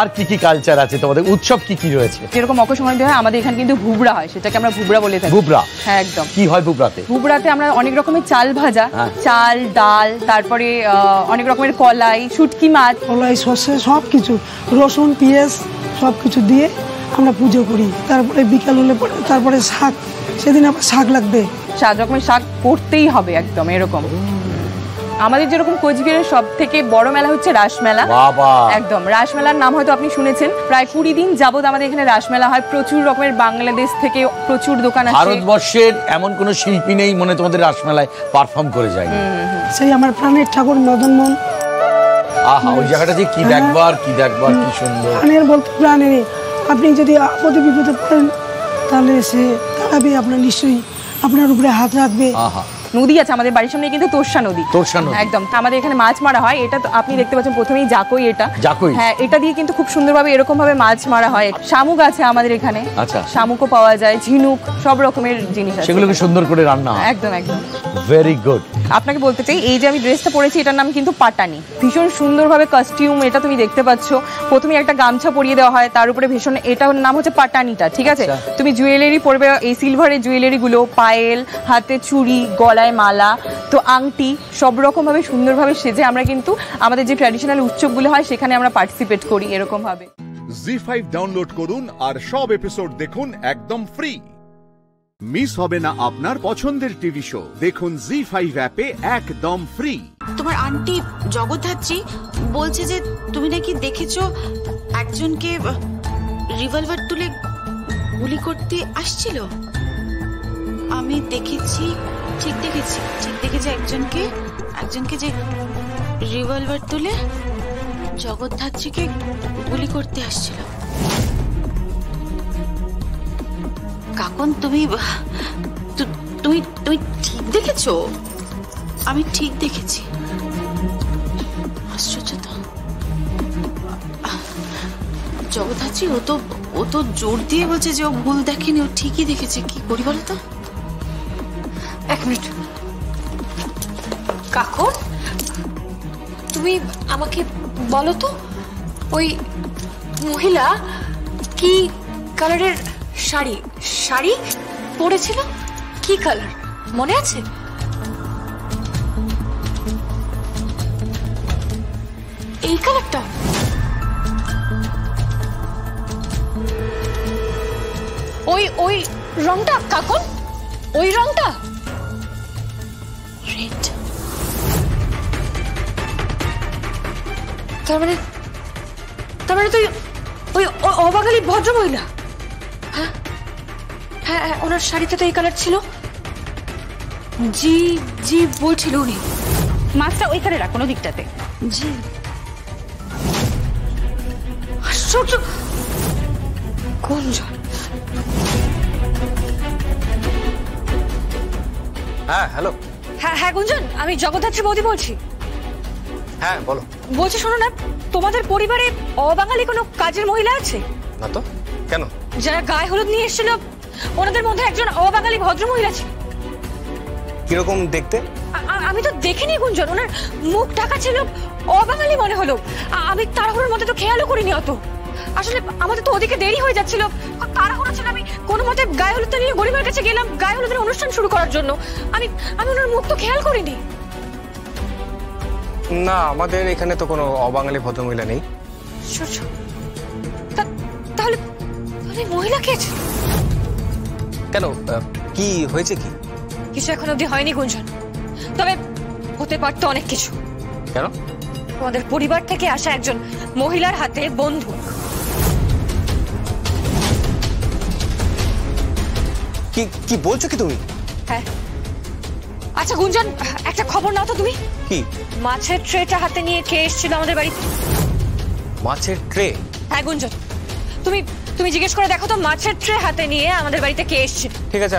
আর কি কি কালচার আছে তোমাদের, উৎসব কি কি রয়েছে? যেরকম মকর সংক্রান্তি হয় আমাদের এখানে কিন্তু ভুবড়া হয়, সেটাকে আমরা ভুবড়া বলে থাকি। ভুবড়া? হ্যাঁ একদম। কি হয় ভুবড়াতে? ভুবড়াতে আমরা অনেক রকমের চাল ভাজা, চাল ডাল, তারপরে অনেক রকমের কলাই, শুটকি মাছ, কলাই সর্ষে সব কিছু, রসুন পেঁয়াজ সব কিছু দিয়ে আমরা পুজো করি। তারপরে বিকাল হলে পরে তারপরে শাক, সেদিন আবার শাক লাগবে, 7 রকমের শাক করতেই হবে একদম এরকম। আমাদের যেরকম কোচবিহারের সব থেকে বড় মেলা হচ্ছে রাসমেলা। একদম, রাসমেলার নাম হয়তো আপনি শুনেছেন। প্রায় 20 দিন যাবত আমাদের এখানে রাসমেলা হয়। প্রচুর রকমের বাংলাদেশ থেকে প্রচুর দোকান আছে। ভারতবর্ষের এমন কোন শিল্পী নেই মনে তোমাদের রাসমেলায় পারফর্ম করে যায়। সেই আমার প্রাণের ঠাকুর মদন মোহন। আহা, ওই জায়গাটা যে কি দেখবার কি সুন্দর। প্রাণের বলতে প্রাণের, আপনি যদি আপদে বিপদে পড়েন তাহলে সে দাঁড়াবে, আপনার নিশ্চয়ই আপনার উপরে হাত রাখবে। নদী আছে আমাদের বাড়ির সামনে, কিন্তু তোরসা নদী। একদম, আমাদের এখানে মাছ মারা হয়। এটা তো আপনি দেখতে পাচ্ছেন প্রথমেই জাকই, এটা হ্যাঁ, এটা দিয়ে কিন্তু খুব সুন্দরভাবে এরকম ভাবে মাছ মারা হয়। শামুক আছে আমাদের এখানে, শামুকও পাওয়া যায়, ঝিনুক, সব রকমের জিনিস আছে, সেগুলোকে সুন্দর করে রান্না হয়। একদম একদম, ভেরি গুড। আপনাকে বলতে চাই, এই যে আমি ড্রেসটা পরেছি এটার নাম কিন্তু পাটানি। ভীষণ সুন্দরভাবে কস্টিউম, এটা তুমি দেখতে পাচ্ছ। প্রথমে একটা গামছা পরিয়ে দেওয়া হয়, তার উপরে ভীষণ, এটার নাম হচ্ছে পাটানিটা, ঠিক আছে? তুমি জুয়েলারি পরবে, এই সিলভারের জুয়েলারি গুলো, পায়েল, হাতে চুড়ি, গলায় মালা, তো আংটি, সব রকম ভাবে সুন্দরভাবে সেজে আমরা কিন্তু আমাদের যে ট্র্যাডিশনাল উৎসবগুলো হয় সেখানে আমরা পার্টিসিপেট করি এরকম ভাবে। জি5 ডাউনলোড করুন আর সব এপিসোড দেখুন একদম ফ্রি। মিস হবে না আপনার পছন্দের টিভি শো, দেখুন জি5 অ্যাপে একদম ফ্রি। তোমার আন্টি জগদ্ধাত্রী বলছে যে তুমি নাকি দেখেছো একজনকে রিভলভার তুলে গুলি করতে আসছিল। আমি দেখেছি, ঠিক দেখেছি একজনকে যে রিভলভার তুলে জগদ্ধাত্রীকে গুলি করতে আসছিল। কাকন, তুমি তুমি তুমি ঠিক দেখেছো? আমি ঠিক দেখেছি। আশ্চর্য তো, জগদ্ধাত্রী ও তো জোর দিয়ে বলছে যে ও ভুল দেখেনি, ও ঠিকই দেখেছে। কি করি বলো তো? 1 মিনিট। কাকন, তুমি আমাকে বলো তো, ওই মহিলা কি কালারের শাড়ি পরেছিল? কি কালার মনে আছে? এই কালারটা? ওই রংটা কাকন, ওই রংটা রেড। তার মানে তুই ওই অবাঙালি ভদ্রমহিলা? হ্যাঁ হ্যাঁ, ওনার শাড়িতে তো এই কালার ছিল। জি বলছিল উনি। মাছটা ওইখানে রাখ, কোনো দিকটাতে। জি, আশ্চর্য। গুঞ্জন? হ্যাঁ হ্যালো। হ্যাঁ গুঞ্জন, আমি জগদ্ধাত্রী বৌদি বলছি। হ্যাঁ বলো। বলছি শোনো না, তোমাদের পরিবারে অবাঙালি কোনো কাজের মহিলা আছে? না তো, কেন? যারা গায়ে হলুদ নিয়ে এসেছিল ওনাদের মধ্যে একজন অবাঙালি ভদ্রমহিলা ছিল। কিরকম দেখতে? আমি তো দেখিনি গুঞ্জন, ওনার মুখ ঢাকা ছিল, অবাঙালি মনে হলো। আমি তাড়াহুড়োর মধ্যে তো খেয়ালও করিনি অত। আসলে আমাদের তো ওদিকে দেরি হয়ে যাচ্ছিল, তাড়াহুড়ো ছিল। আমি কোনো মতে গায়ে হলুদটা নিয়ে গরিবের কাছে গেলাম গায়ে হলুদের অনুষ্ঠান শুরু করার জন্য। আমি ওনার মুখ তো খেয়াল করিনি। না, আমাদের এখানে তো কোনো অবাঙালি ভদ্রমহিলা নেই। তাহলে মহিলা কে ছিল? কেন, কি হয়েছে? কি কিছু এখন অবধি হয়নি গুঞ্জন, তবে হতে পারতো অনেক কিছু। কেন? তোমাদের পরিবার থেকে আসা একজন মহিলার হাতে বন্দুক। কি বলছো কি তুমি? হ্যাঁ। আচ্ছা গুঞ্জন, একটা খবর নাও তো তুমি। কি? মাছের ট্রেটা হাতে নিয়ে কে এসেছিল আমাদের বাড়িতে? মাছের ট্রে? হ্যাঁ গুঞ্জন, তুমি জিজ্ঞেস করে দেখো তো, মাছের ট্রে হাতে নিয়ে আমাদের বাড়িতে কে এসেছিল? ঠিক আছে,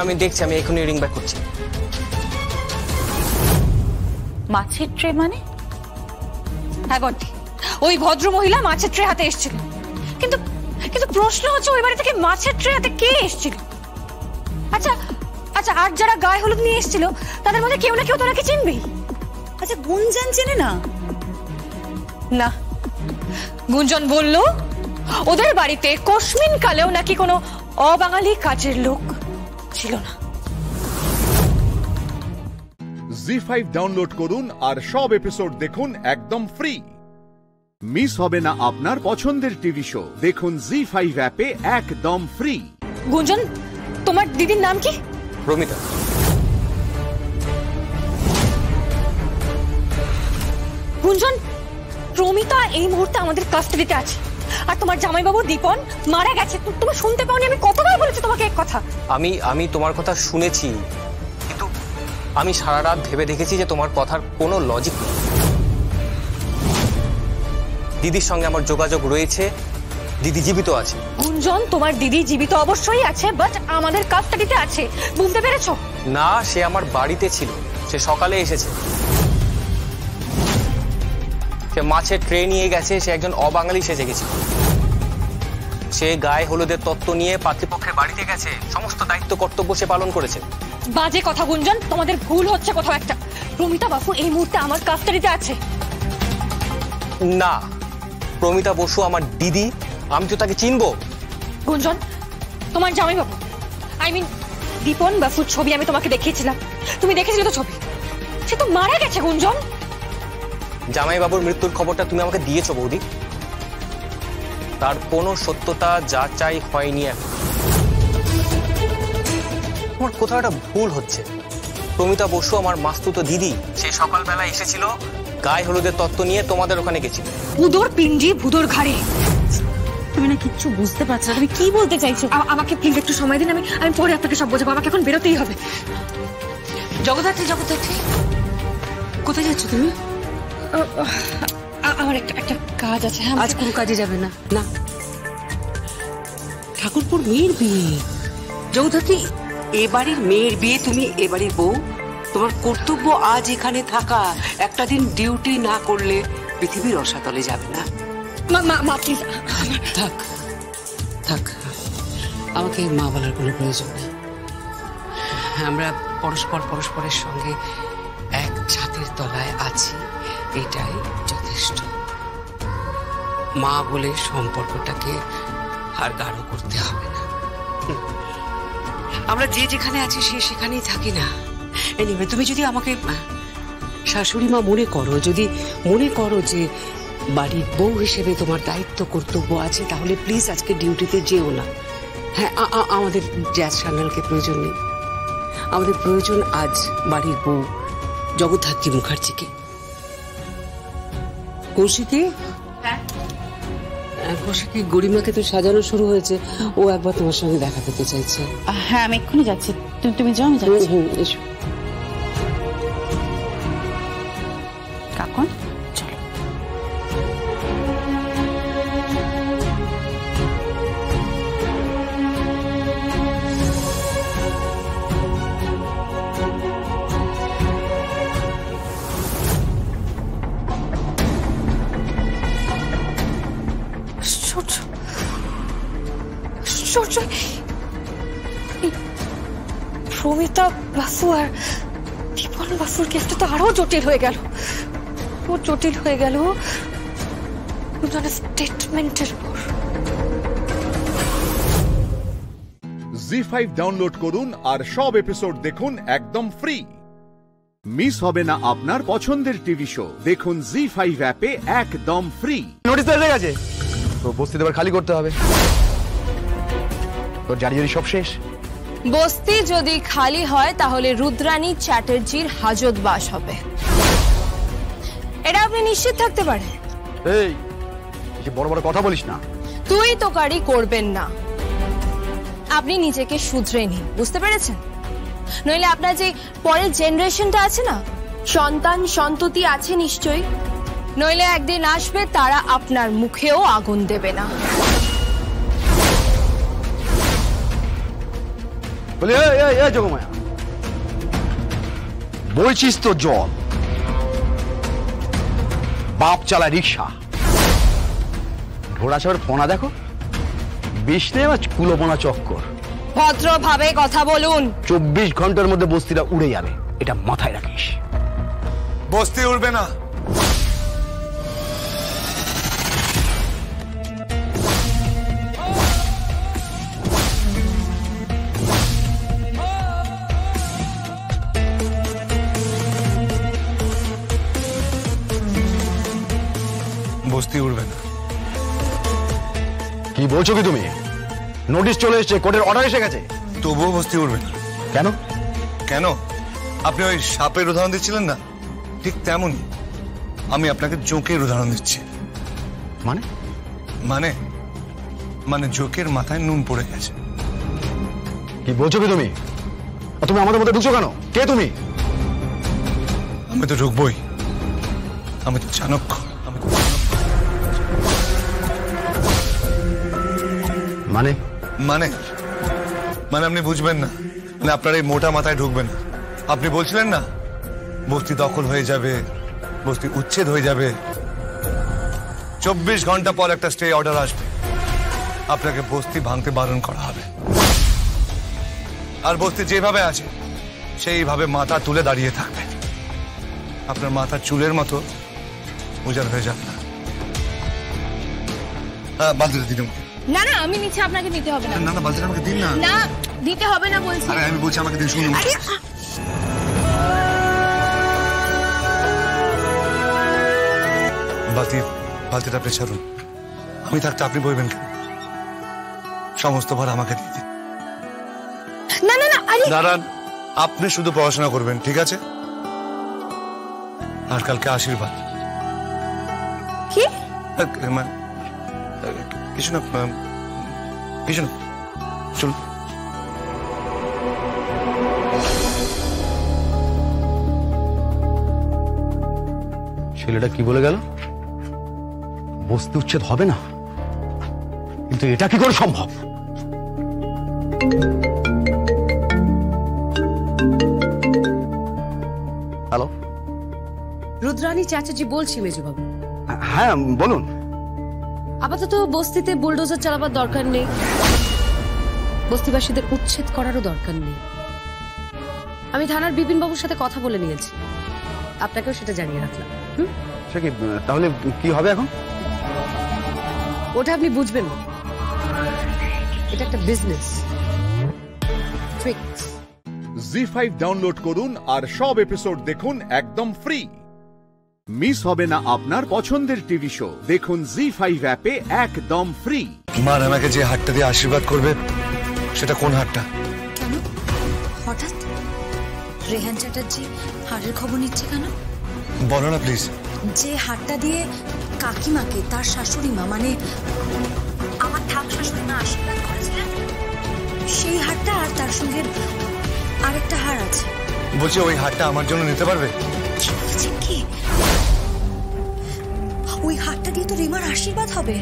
আমি দেখছি, আমি এখনই রিং ব্যাক করছি। মাছের ট্রে মানে? হ্যাঁ বন্টি, ওই ভদ্র মহিলা মাছের ট্রে হাতে এসেছিল। কিন্তু প্রশ্ন হচ্ছে ওই বাড়ি থেকে মাছের ট্রে হাতে কে এসেছিল? আচ্ছা, আর যারা গায়ে হলুদ নিয়ে এসেছিল তাদের মধ্যে কেউ না কেউ তোরা কি চিনবি? আচ্ছা, গুঞ্জন চেনে না? না, গুঞ্জন বলল ওদের বাড়িতে কসমিন কালেও নাকি কোনো অবাঙালি কাজের লোক ছিল না। জি5 ডাউনলোড করুন আর সব এপিসোড দেখুন একদম ফ্রি। মিস হবে না আপনার পছন্দের টিভি শো, দেখুন জি5 অ্যাপে একদম ফ্রি। গুঞ্জন, তোমার দিদির নাম কি? প্রমিতা। গুঞ্জন, প্রমিতা এই মুহূর্তে আমাদের কাস্টাডিতে আছে, আর তোমার জামাইবাবু দীপন মারা গেছে। তুমি শুনতে পাওনি? আমি কতবার বলেছি তোমাকে এক কথা। আমি তোমার কথা শুনেছি, কিন্তু আমি সারা রাত ভেবে দেখেছি যে তোমার কথার কোনো লজিক নেই। দিদির সঙ্গে আমার যোগাযোগ রয়েছে, দিদি জীবিত আছে। গুঞ্জন, তোমার দিদি জীবিত অবশ্যই আছে, বাট আমাদের কাস্টাডিতে আছে, বুঝতে পেরেছো? না, সে আমার বাড়িতে ছিল, সে সকালে এসেছে। সে মাছের ট্রে নিয়ে গেছে, সে একজন অবাঙালি সেজে গেছিল। সে গায়ে হলুদের তত্ত্ব নিয়ে পাত্রীপক্ষের বাড়িতে গেছে, সমস্ত দায়িত্ব কর্তব্য সে পালন করেছে। বাজে কথা গুঞ্জন, তোমাদের ভুল হচ্ছে কোথাও একটা। প্রমিতা বাবু এই মুহূর্তে আমার কাস্টাডিতে আছে। না, প্রমিতা বসু আমার দিদি, আমি তো তাকে চিনবো। গুঞ্জন, তোমার জামাইবাবু দীপন বাবুর ছবি আমি তোমাকে দেখিয়েছিলাম, তুমি দেখেছিলে তো ছবি? সে তো মারা গেছে গুঞ্জন। জামাইবাবুর মৃত্যুর খবরটা তুমি আমাকে দিয়েছো বৌদি, তার কোনো সত্যতা যাচাই হয়নি এখন। তোমার কোথাও একটা ভুল হচ্ছে। প্রমিতা বসু আমার মাস্তুতো দিদি, সে সকালবেলা এসেছিল, গায়ে হলুদের তত্ত্ব নিয়ে তোমাদের ওখানে গেছিল। ভুদোর পিঞ্জি ভুদোর ঘাড়ে। তুমি না কিচ্ছু বুঝতে পারছো না, তুমি কি বলতে চাইছো? আমাকে প্লিজ একটু সময় দিন, আমি পরে আপনাকে সব বোঝাবো। আমাকে এখন বেরোতেই হবে। জগদ্ধাত্রী, কোথায় যাচ্ছ তুমি? আমার একটা কাজ আছে। আজ কোন কাজে যাবে না? না, ঠাকুরপুর মেয়ের বিয়ে। জগদ্ধাত্রী, এ বাড়ির মেয়ের বিয়ে, তুমি এ বাড়ির বউ, তোমার কর্তব্য আজ এখানে থাকা। একটা দিন ডিউটি না করলে পৃথিবীর রসাতলে যাবে না। থাক থাক, আমাকে মা বলার কোনো প্রয়োজন নেই। আমরা পরস্পরের সঙ্গে এক ছাদের তলায় আছি, এটাই যথেষ্ট। মা বলে সম্পর্কটাকে আর গাঢ় করতে হবে না। আমরা যে যেখানে আছি সে সেখানেই থাকি না। এনিওয়ে, তুমি যদি আমাকে শাশুড়ি মা মনে করো যে বাড়ির বউ হিসেবে তোমার দায়িত্ব কর্তব্য আছে, তাহলে প্লিজ আজকে ডিউটিতে যেও না। হ্যাঁ, আমাদের জ্যাজ সান্যালকে প্রয়োজন নেই, আমাদের প্রয়োজন আজ বাড়ির বউ জগদ্ধাত্রী মুখার্জিকে। কৌশিকী, গরিমাকে তো সাজানো শুরু হয়েছে, ও একবার তোমার সঙ্গে দেখা করতে চাইছে। হ্যাঁ, আমি এক্ষুনি যাচ্ছি। তুমি যাও, আমি যাচ্ছি। এসো। কাকন, প্রমিতা বাসু আর দীপন বাসুর কেসটা তো আরো জটিল হয়ে গেল। স্টেটমেন্টের উপর। জি5 ডাউনলোড করুন আর সব এপিসোড দেখুন একদম ফ্রি। মিস হবে না আপনার পছন্দের টিভি শো, দেখুন জি5 অ্যাপে একদম ফ্রি। নোটিস এসে গেছে তো বস্তি এবার খালি করতে হবে। তোর জারি সব শেষ। বস্তি যদি খালি হয় তাহলে রুদ্রাণী চ্যাটার্জির হাজতবাস হবে, এটা আপনি নিশ্চিত থাকতে পারেন। এই বড় বড় কথা বলিস না। তুই তোকারি করবেন না, আপনি নিজেকে শুধরে নিন, বুঝতে পেরেছেন? নইলে আপনার যে পরের জেনারেশনটা আছে না, সন্তান সন্ততি আছে নিশ্চয়ই, নইলে একদিন আসবে তারা আপনার মুখেও আগুন দেবে না। যোগমায়া, বলছিস তো জল, বাপ চালা রিক্সা, ঘোড়া চড় পোনা দেখো, বিষ নেই বা কুলোপোনা চক্কর। ভদ্রভাবে কথা বলুন। 24 ঘন্টার মধ্যে বস্তিটা উড়ে যাবে, এটা মাথায় রাখিস। বস্তি উড়বে না, বস্তি উঠবে না। কি বলছো কি তুমি? নোটিশ চলে এসেছে, কোর্টের অর্ডার এসে গেছে। তবুও বস্তি উঠবে না। কেন? কেন? আপনি ওই সাপের উদাহরণ দিচ্ছিলেন না, ঠিক তেমনই আমি আপনাকে জোঁকের উদাহরণ দিচ্ছি। মানে? মানে মানে জোঁকের মাথায় নুন পড়ে গেছে। কি বলছো কি তুমি? তুমি আমাদের মধ্যে ঢুকছো কেন? কে তুমি? আমি তো ঢুকবই, আমি তো চাণক্য। মানে মানে মানে আপনি বুঝবেন না, মানে আপনার এই মোটা মাথায় ঢুকবে না। আপনি বলছিলেন না বস্তি দখল হয়ে যাবে, বস্তি উচ্ছেদ হয়ে যাবে, 24 ঘন্টা পর একটা স্টে অর্ডার আসবে, আপনাকে বস্তি ভাঙতে বারণ করা হবে। আর বস্তি যেভাবে আছে সেইভাবে মাথা তুলে দাঁড়িয়ে থাকবে। আপনার মাথা চুলের মতো উজাড় হয়ে যাবে না। বালতিটা দিন। না না আমি নিচ্ছি, আপনাকে নিতে হবে না। না না বালতিটা আমাকে দিন না। না দিতে হবে না বলছি। আরে আমি বলছি আমাকে দিন, শুনুন। বালতিটা আপনি ছাড়ুন। আমি থাকতে আপনি বইবেন কেন? সমস্ত ভার আমাকে দিয়ে দিন। না না না আরে দাঁড়ান, আপনি শুধু পড়াশোনা করবেন, ঠিক আছে? আর কালকে আশীর্বাদ। কি? কিছু না, কিছু না, চলুন। ছেলেটা কি বলে গেল? বস্তি উচ্ছেদ হবে না, কিন্তু এটা কি করে সম্ভব? হ্যালো, রুদ্রাণী চাচাজি বলছি মেজবাবু। হ্যাঁ বলুন। আপাতত বস্তিতে বুলডোজার চালাবার দরকার নেই, বস্তিবাসীদের উচ্ছেদ করারও দরকার নেই। আমি থানার বিপিন বাবুর সাথে কথা বলে নিয়েছি, আপনাকেও সেটা জানিয়ে রাখলাম। সে কি, তাহলে কি হবে এখন? ওটা আপনি বুঝবেন না, এটা একটা বিজনেস ট্রিক্স। জি5 ডাউনলোড করুন আর সব এপিসোড দেখুন একদম ফ্রি। মিস হবে না আপনার পছন্দের টিভি শো, দেখুন জি5 অ্যাপে একদম ফ্রি। মা আমাকে যে হাতটা দিয়ে আশীর্বাদ করবে সেটা কোন হাতটা? কেন হঠাৎ রেহান চ্যাটার্জি হাড়ের খবর নিচ্ছে কেন? বলো না প্লিজ। যে হাতটা দিয়ে কাকিমাকে তার শাশুড়ি মা মানে আমার ঠাক শাশুড়ি মা আশীর্বাদ করেছিলেন, সেই হাতটা আর তার সঙ্গে আরেকটা হার আছে। বলছি ওই হাতটা আমার জন্য নিতে পারবে? কি বলছেন কি? ওই হাতটা দিয়ে তো রিমার আশীর্বাদ হবে।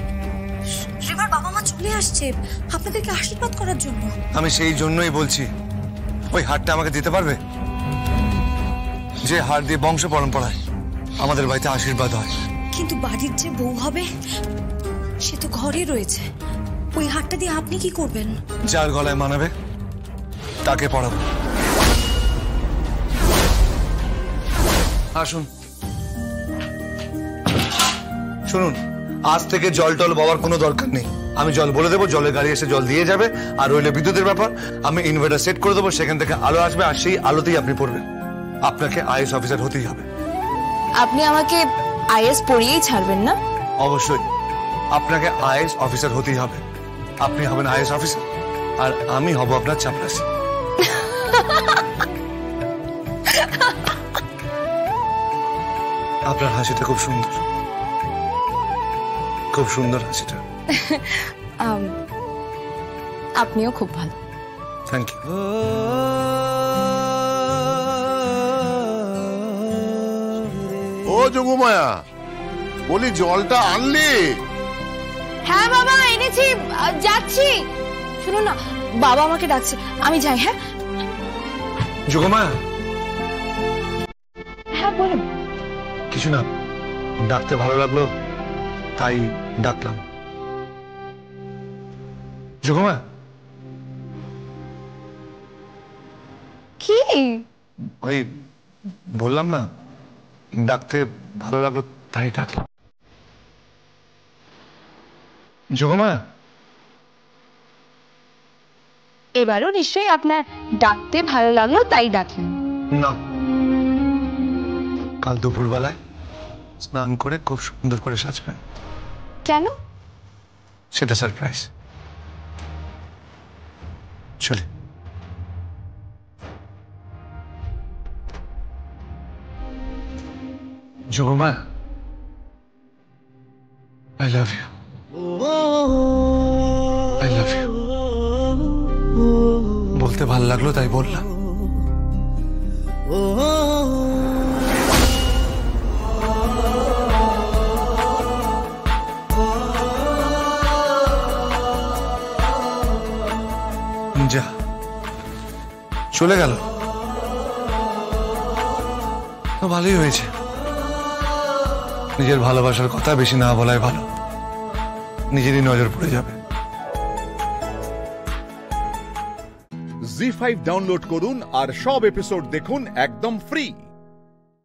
রিমার বাবা মা চলে আসছে আপনাদেরকে আশীর্বাদ করার জন্য। আমি সেই জন্যই বলছি ওই হাতটা আমাকে দিতে পারবে? যে হাত দিয়ে বংশ পরম্পরায় আমাদের বাড়িতে আশীর্বাদ হয়। কিন্তু বাড়ির যে বউ হবে সে তো ঘরে রয়েছে, ওই হাতটা দিয়ে আপনি কি করবেন? যার গলায় মানাবে তাকে পড়াবো। আসুন শুনুন, আজ থেকে জল টল বাবার কোনো দরকার নেই। আমি জল বলে দেবো, জলের গাড়ি এসে জল দিয়ে যাবে। আর রইলে বিদ্যুতের ব্যাপার, আমি ইনভার্টার সেট করে দেবো, সেখান থেকে আলো আসবে আর সেই আলোতেই আপনি পড়বেন। আপনাকে আইএস অফিসার হতেই হবে। আপনি আমাকে আইএস পড়িয়েই ছাড়বেন না? অবশ্যই আপনাকে আইএস অফিসার হতেই হবে। আপনি হবেন আইএস অফিসার আর আমি হব আপনার চাপরাসি। আপনার হাসিটা খুব সুন্দর, খুব সুন্দর হাসিটা। আপনিও খুব ভালো। Thank you. ও যোগমায়া, বলি জলটা আনলি? হ্যাঁ বাবা এনেছি, যাচ্ছি। শুনুন না, বাবা আমাকে ডাকছে, আমি যাই। হ্যাঁ যোগমায়া। হ্যাঁ বলুন। কিছু না, ডাকতে ভালো লাগলো তাই ডাকলাম। যোগমায়া। কি? ওই বললাম না, ডাকতে ভালো লাগলো তাই ডাকলাম। যোগমায়া। এবারও নিশ্চয়ই আপনার ডাকতে ভালো লাগলো তাই ডাকলেন? না, কাল দুপুরবেলায় স্নান করে খুব সুন্দর করে সাজবেন। কেন? সেটা সারপ্রাইজ। চলে। Jogamaya, I love you. I love you. বলতে ভালো লাগলো তাই বললাম। যা চলে গেল তো ভালোই হয়েছে। নিজের ভালোবাসার কথা বেশি না বলাই ভালো, নিজেরই নজর পড়ে যাবে। জি5 ডাউনলোড করুন আর সব এপিসোড দেখুন একদম ফ্রি।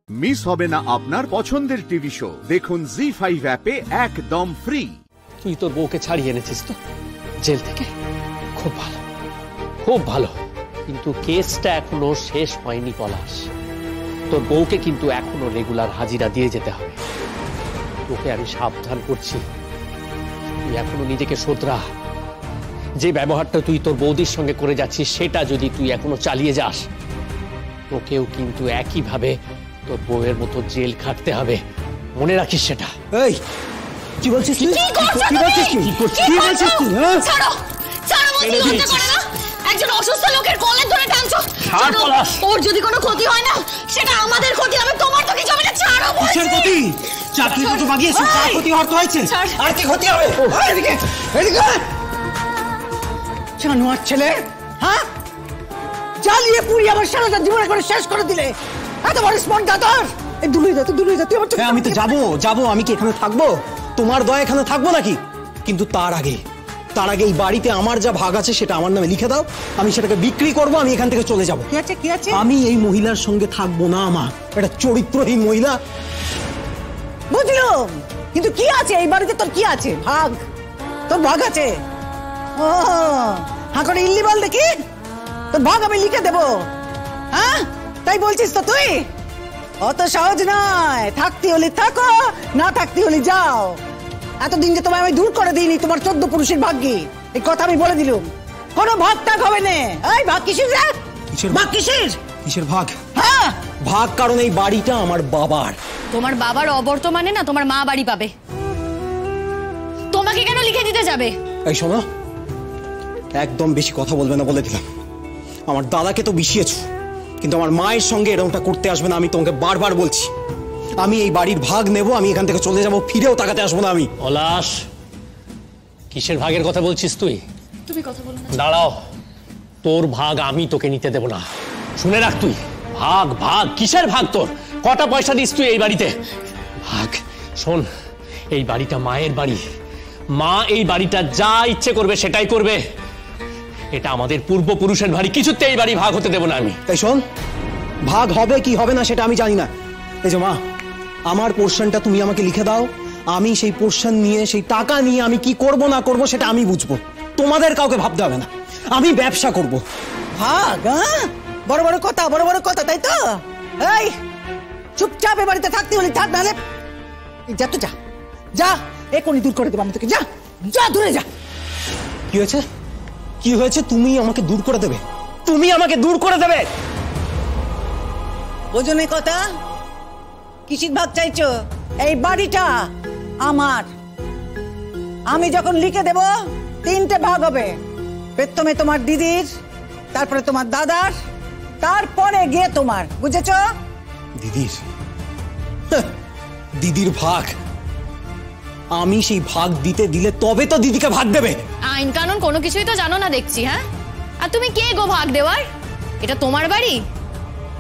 মিস হবে না আপনার পছন্দের টিভি শো। দেখুন জি5 অ্যাপে একদম ফ্রি। তুই তোর বউকে ছাড়িয়ে এনেছিস তো জেল থেকে, খুব ভালো, খুব ভালো। কিন্তু কেসটা এখনো শেষ হয়নি পলাশ। তোর বউকে কিন্তু এখনো রেগুলার হাজিরা দিয়ে যেতে হবে। তোকে আমি সাবধান করছি, তুই এখনো নিজেকে শোধরা। যে ব্যবহারটা তুই তোর বৌদির সঙ্গে করে যাচ্ছিস সেটা যদি তুই এখনো চালিয়ে যাস, তোকেও কিন্তু একইভাবে তোর বউয়ের মতো জেল খাটতে হবে, মনে রাখিস সেটা। এই কি বলছিস তুই? কি বলছিস তুই? কি বলছিস তুই? ছাড়ো, ছাড়ো বলছি, লজ্জা করে না? একজন অসুস্থ লোকের কলে ধরে টানছো। ছাড় পলাশ। ওর যদি কোনো ক্ষতি হয় না, সেটা আমাদের ক্ষতি হবে, তোমার তো কিছু হবে না। ছাড়ো বলছি। কিসের ক্ষতি? চাকরি তো বাগিয়েছিস, কার ক্ষতি হওয়ার তো হয়েছে। আর কি ক্ষতি হবে? এদিকে এদিকে জানোয়ার ছেলে, হ্যাঁ? জ্বালিয়ে পুড়িয়ে আমার সারাটা জীবন করে শেষ করে দিলে। এত বড় স্পর্ধা তোর? এই দূরে যা, দূরে যা। তুই আমি তো যাবো। আমি কি এখানে থাকবো? তোমার দয়া এখানে থাকবো নাকি? কিন্তু তার আগে এই বাড়িতে আমার যা ভাগ আছে সেটা আমার নামে লিখে দাও। আমি সেটাকে বিক্রি করবো, আমি এখান থেকে চলে যাবো। কি আছে? আমি এই মহিলার সঙ্গে থাকবো না। আমার এটা চরিত্রহীন মহিলা। বুঝলো? কিন্তু কি আছে এই বাড়িতে? তোর কি আছে? ভাগ? তোর ভাগ আছে? ও হ্যাঁ করে ইল্লি বল দেখি, তোর ভাগ আমি লিখে দেবো। হ্যাঁ তাই বলছিস তো তুই? অত সহজ নয়। থাকতে হলে থাকো, না থাকতে হলে যাও। এতদিন যে তোমায় আমি দূর করে দিইনি তোমার 14 পুরুষের ভাগ্যে, এই কথা আমি বলে দিলুম। কোনো ভাগ টাগ হবে না। এই ভাগ কিসের? ভাগ কিসের? কিসের ভাগ? হ্যাঁ ভাগ, কারণ এই বাড়িটা আমার বাবার। তোমার বাবার অবর্তমানে না তোমার মা বাড়ি পাবে। তোমাকে কেন লিখে দিতে যাবে? এই শোনো, একদম বেশি কথা বলবে না বলে দিলাম। আমার দাদাকে তো বিষিয়েছ, কিন্তু আমার মায়ের সঙ্গে এরকমটা করতে আসবে না। আমি তোমাকে বারবার বলছি, আমি এই বাড়ির ভাগ নেব, আমি এখান থেকে চলে যাব, ফিরেও তাকাতে আসবো না আমি। পলাশ, কিসের ভাগের কথা বলছিস তুই? তুমি কথা বলো না। দাঁড়াও, তোর ভাগ আমি তোকে নিতে দেব না। শুনে রাখ তুই, ভাগ কিসের ভাগ? তোর কটা পয়সা দিস তুই এই বাড়িতে? ভাগ শোন, এই বাড়িটা মায়ের বাড়ি। মা এই বাড়িটা যা ইচ্ছে করবে সেটাই করবে। এটা আমাদের পূর্বপুরুষের বাড়ি, কিছুতে এই বাড়ি ভাগ হতে দেব না আমি। এই শোন, ভাগ হবে কি হবে না সেটা আমি জানি না। এই যে মা, আমার পোর্শনটা তুমি আমাকে লিখে দাও। আমি সেই পোর্শন নিয়ে, সেই টাকা নিয়ে আমি কি করব না করব সেটা আমি বুঝবো। তোমাদের কাউকে ভাবতে হবে না। আমি ব্যবসা করব। ভাগ? বড় বড় কথা, তাই তো? এই চুপচাপ এ বাড়িতে থাকতে হলে থাক, নাহলে যা তো যা এখনই দূর করে দেবো আমি তোকে। যা দূরে যা। কি হয়েছে? তুমি আমাকে দূর করে দেবে? তুমি আমাকে দূর করে দেবে? বোঝনে কথা? কিসির ভাগ চাইছো? এই বাড়িটা আমার। আমি যখন লিখে দেব 3টে ভাগ হবে। প্রথমে তোমার দিদির, তারপরে তোমার দাদার, তারপরে গিয়ে তোমার। বুঝেছো? দিদির ভাগ? আমি সেই ভাগ দিতে দিলে তবে তো দিদিকে ভাগ দেবে। আইন কানুন কোনো কিছুই তো জানো না দেখছি। হ্যাঁ, আর তুমি কে গো ভাগ দেওয়ার? এটা তোমার বাড়ি?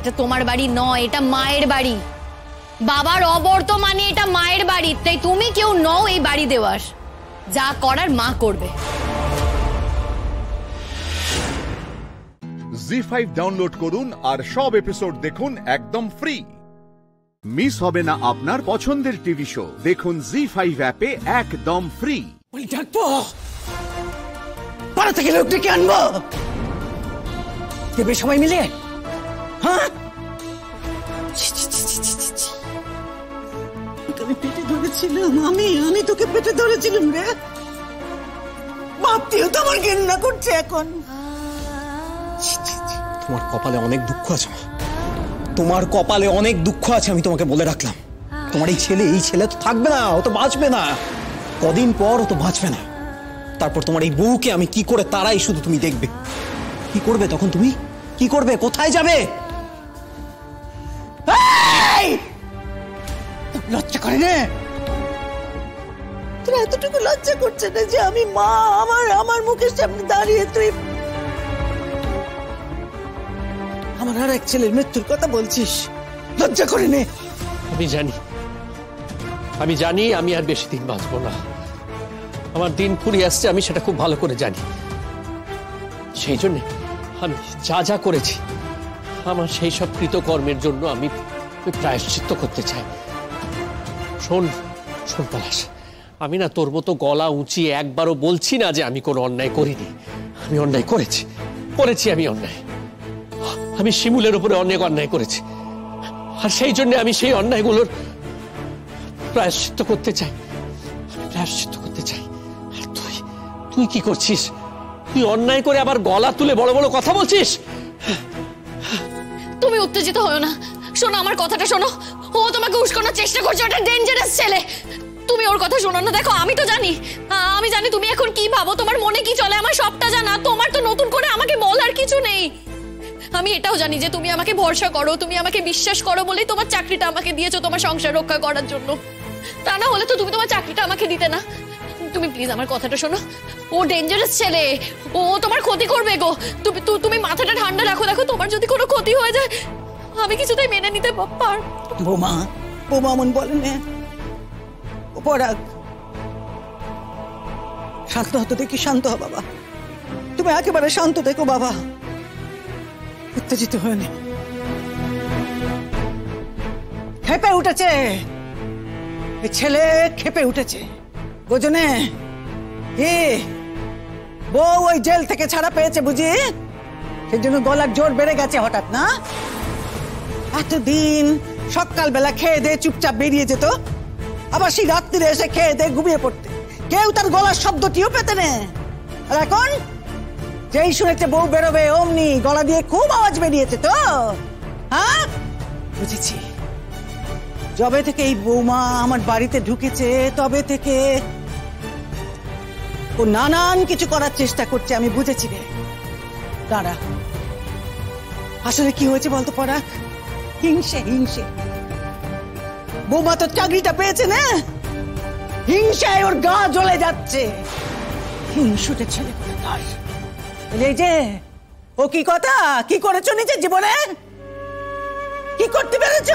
এটা তোমার বাড়ি নয়, এটা মায়ের বাড়ি। বাবার অবর্তমানে এটা মায়ের বাড়ি, তাই তুমি কেউ নও এই বাড়ি দেওয়ার। যা করার মা করবে। জি5 ডাউনলোড করুন আর সব এপিসোড দেখুন একদম ফ্রি। মিস হবে না আপনার পছন্দের টিভি শো। দেখুন জি5 অ্যাপে একদম ফ্রি। ডাকবো? পাড়া থেকে লোক ডেকে আনবো? দেবে সবাই মিলে? হ্যাঁ আমি পেটে ধরেছিলাম, আমি তোকে পেটে ধরেছিলাম রে। ভাবতেও তো আমার ঘেন্না করছে এখন। তোমার কপালে অনেক দুঃখ আছে, তোমার কপালে অনেক দুঃখ আছে, আমি তোমাকে বলে রাখলাম। তোমার এই ছেলে তো থাকবে না, ও তো বাঁচবে না, কদিন পর ও তো বাঁচবে না। তারপর তোমার এই বউকে আমি কি করে তারাই শুধু তুমি দেখবে। কি করবে তখন তুমি? কি করবে? কোথায় যাবে? লজ্জা করে না তোর? এতটুকু লজ্জা করছে না যে আমি মা, আমার মুখের সামনে দাঁড়িয়ে তুই আমার আর এক ছেলের মৃত্যুর কথা বলছিস? লজ্জা করে নে। আমি জানি আমি আর বেশি দিন বাঁচবো না। আমার দিন ফুরিয়ে আসছে, আমি সেটা খুব ভালো করে জানি। সেই জন্য আমি যা করেছি, আমার সেই সব কৃতকর্মের জন্য আমি প্রায়শ্চিত্ত করতে চাই। শোন পলাশ, আমি না তোর মতো গলা উঁচিয়ে একবারও বলছি না যে আমি কোনো অন্যায় করিনি। আমি অন্যায় করেছি, আমি অন্যায়। আমি শিমুলের উপরে অনেক অন্যায় করেছি, আর সেই জন্য আমি সেই অন্যায়গুলোর প্রায়শ্চিত্ত করতে চাই। আর তুই কি করছিস? তুই অন্যায় করে আবার গলা তুলে বড় বড় কথা বলছিস। তুমি উত্তেজিত হও না, শোনো আমার কথাটা শোনো। ও তোমাকে উস্কানোর চেষ্টা করছে, ওটা ডেঞ্জারাস ছেলে। তুমি ওর কথা শোনো না। দেখো আমি তো জানি, তুমি এখন কি ভাবো, তোমার মনে কি চলে, আমার সবটা জানা। তোমার তো নতুন করে আমাকে বলার কিছু নেই। আমি এটাও জানি যে তুমি আমাকে ভরসা করো, তুমি আমাকে বিশ্বাস করো বলেই তোমার চাকরিটা আমাকে দিয়েছো তোমার সংসার রক্ষা করার জন্য। তা না হলে তো তুমি তোমার চাকরিটা আমাকে দিতে না। তুমি প্লিজ আমার কথাটা শোনো। ও ডেঞ্জারাস ছেলে, ও তোমার ক্ষতি করবে গো। তুমি মাথাটা ঠান্ডা রাখো। দেখো তোমার যদি কোনো ক্ষতি হয়ে যায়, আমি কিছুতেই মেনে নিতে পারবো। বোমা মন বলে না। পরাগ, শান্ত হতো দেখি, শান্ত হ বাবা। তুমি একেবারে শান্ত দেখো বাবা, উত্তেজিত হয়ে নে। খেপে উঠেছে ছেলে, খেপে উঠেছে বোঝনে। বউ ওই জেল থেকে ছাড়া পেয়েছে বুঝি, সেই জন্য গলার জোর বেড়ে গেছে হঠাৎ না? এতদিন সকালবেলা খেয়ে দিয়ে চুপচাপ বেরিয়ে যেত, আবার সেই রাত্রিরে এসে খেয়ে দিয়ে ঘুমিয়ে পড়তে, কেউ তার গলার শব্দটিও পেতে নে। আর এখন যেই শুনেছে বউ বেরোবে অমনি গলা দিয়ে খুব আওয়াজ বেরিয়েছে তো। হ্যাঁ বুঝেছি, যবে থেকে এই বৌমা আমার বাড়িতে ঢুকেছে তবে থেকে ও নানান কিছু করার চেষ্টা করছে, আমি বুঝেছি রে। দাঁড়া, আসলে কি হয়েছে বলতো পরাগ? হিংসে। বৌমা তো চাকরিটা পেয়েছে না, হিংসায় ওর গা জ্বলে যাচ্ছে। হিংসুটে ছেলে কোথায়? এই যে ও কি কথা, কি করেছো নিজের জীবনে? কি করতে পেরেছ?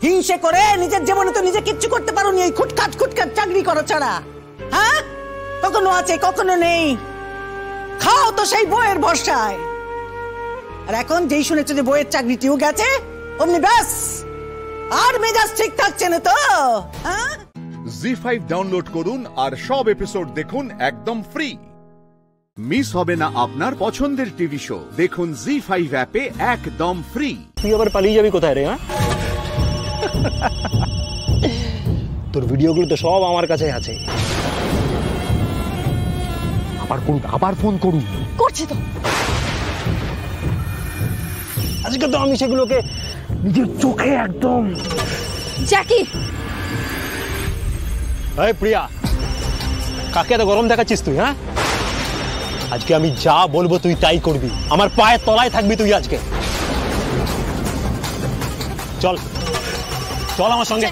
হিংসে করে নিজের জীবনে তো নিজে কিচ্ছু করতে পারোনি, এই খুটখাট চাকরি করো ছাড়া। হ্যাঁ, কখনো আছে কখনো নেই, খাও তো সেই বইয়ের ভরসায়। আর এখন যেই শুনেছো যে বইয়ের চাকরিটিও গেছে, অমনি ব্যাস আর মেজাজ ঠিক থাকছে না তো। জি5 ডাউনলোড করুন আর সব এপিসোড দেখুন একদম ফ্রি। মিস হবে না আপনার পছন্দের টিভি শো, দেখুন জি5 অ্যাপে একদম ফ্রি। তুই আবার পালিয়ে যাবি কোথায় রে? তোর ভিডিওগুলো তো সব আমার কাছে আছে। আবার ফোন করুন। করছি তো। আজকে তো আমি সেগুলোকে নিজের চোখে একদম। জ্যাকি, এই প্রিয়া, কাকে এত গরম দেখাচ্ছিস তুই? হ্যাঁ, আজকে আমি যা বলবো তুই তাই করবি, আমার পায়ের তলায় থাকবি তুই আজকে। চল আমার সঙ্গে।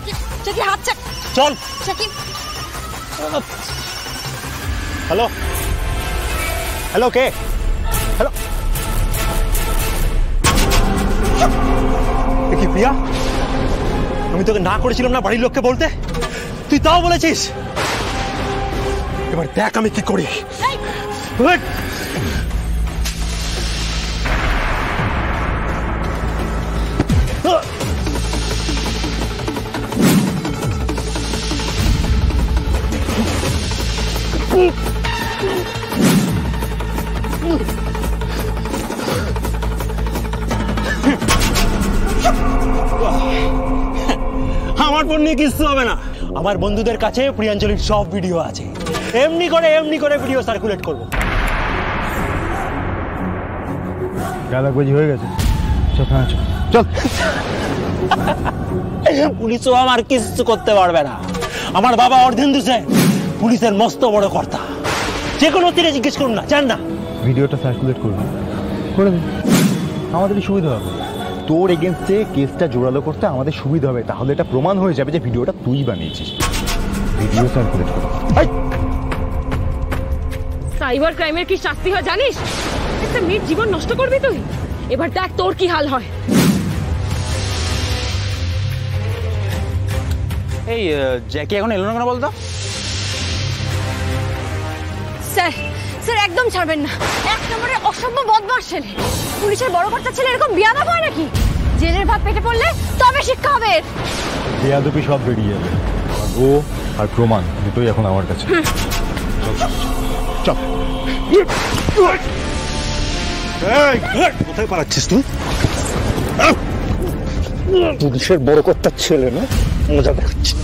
চল। হ্যালো কে? হ্যালো কি প্রিয়া, আমি তোকে না করেছিলাম না বাড়ির লোককে বলতে, তুই তাও বলেছিস। এবার দেখ আমি কি করি। আমার ফোন নিয়ে কিচ্ছু হবে না। আমার বন্ধুদের কাছে প্রিয়াঞ্জলির সব ভিডিও আছে, এমনি করে ভিডিও সার্কুলেট করবো। গালাবাজি হয়ে গেছে, চল। পুলিশও আমার কিছু করতে পারবে না। আমার বাবা অর্ধেন্দু সেন পুলিশের মস্ত বড় কর্তা, যে কোনো তীরে জিজ্ঞেস করুন না, জান না। ভিডিওটা সার্কুলেট করবো, করে দিন, আমাদেরই সুবিধা হবে। তোর এগেনস্টে কেসটা জোরালো করতে আমাদের সুবিধা হবে, তাহলে এটা প্রমাণ হয়ে যাবে যে ভিডিওটা তুই বানিয়েছিস। ভিডিও সার্কুলেট কর। সাইবার ক্রাইমের কি শাস্তি হয় জানিস? একটা মেয়ের জীবন নষ্ট করবি তুই? এবার দেখ তোর কি হাল হয়। এই জ্যাকি এখন এলো না কেন বলতো? স্যার একদম ছাড়বেন না। এক নম্বরে অসভ্য বদমাশ ছেলে, পুলিশের বড় কর্তা ছেলে এরকম বিয়াদব হয় নাকি? জেলের ভাত পেটে পড়লে তবে শিক্ষা হবে। বেয়াদবি সব বেরিয়ে যাবে, ও আর প্রমাণ দুটোই এখন আমার কাছে। চল। কোথায় পালাচ্ছিস তুই? পুলিশের বড় কর্তার ছেলে না, মজা দেখাচ্ছিস।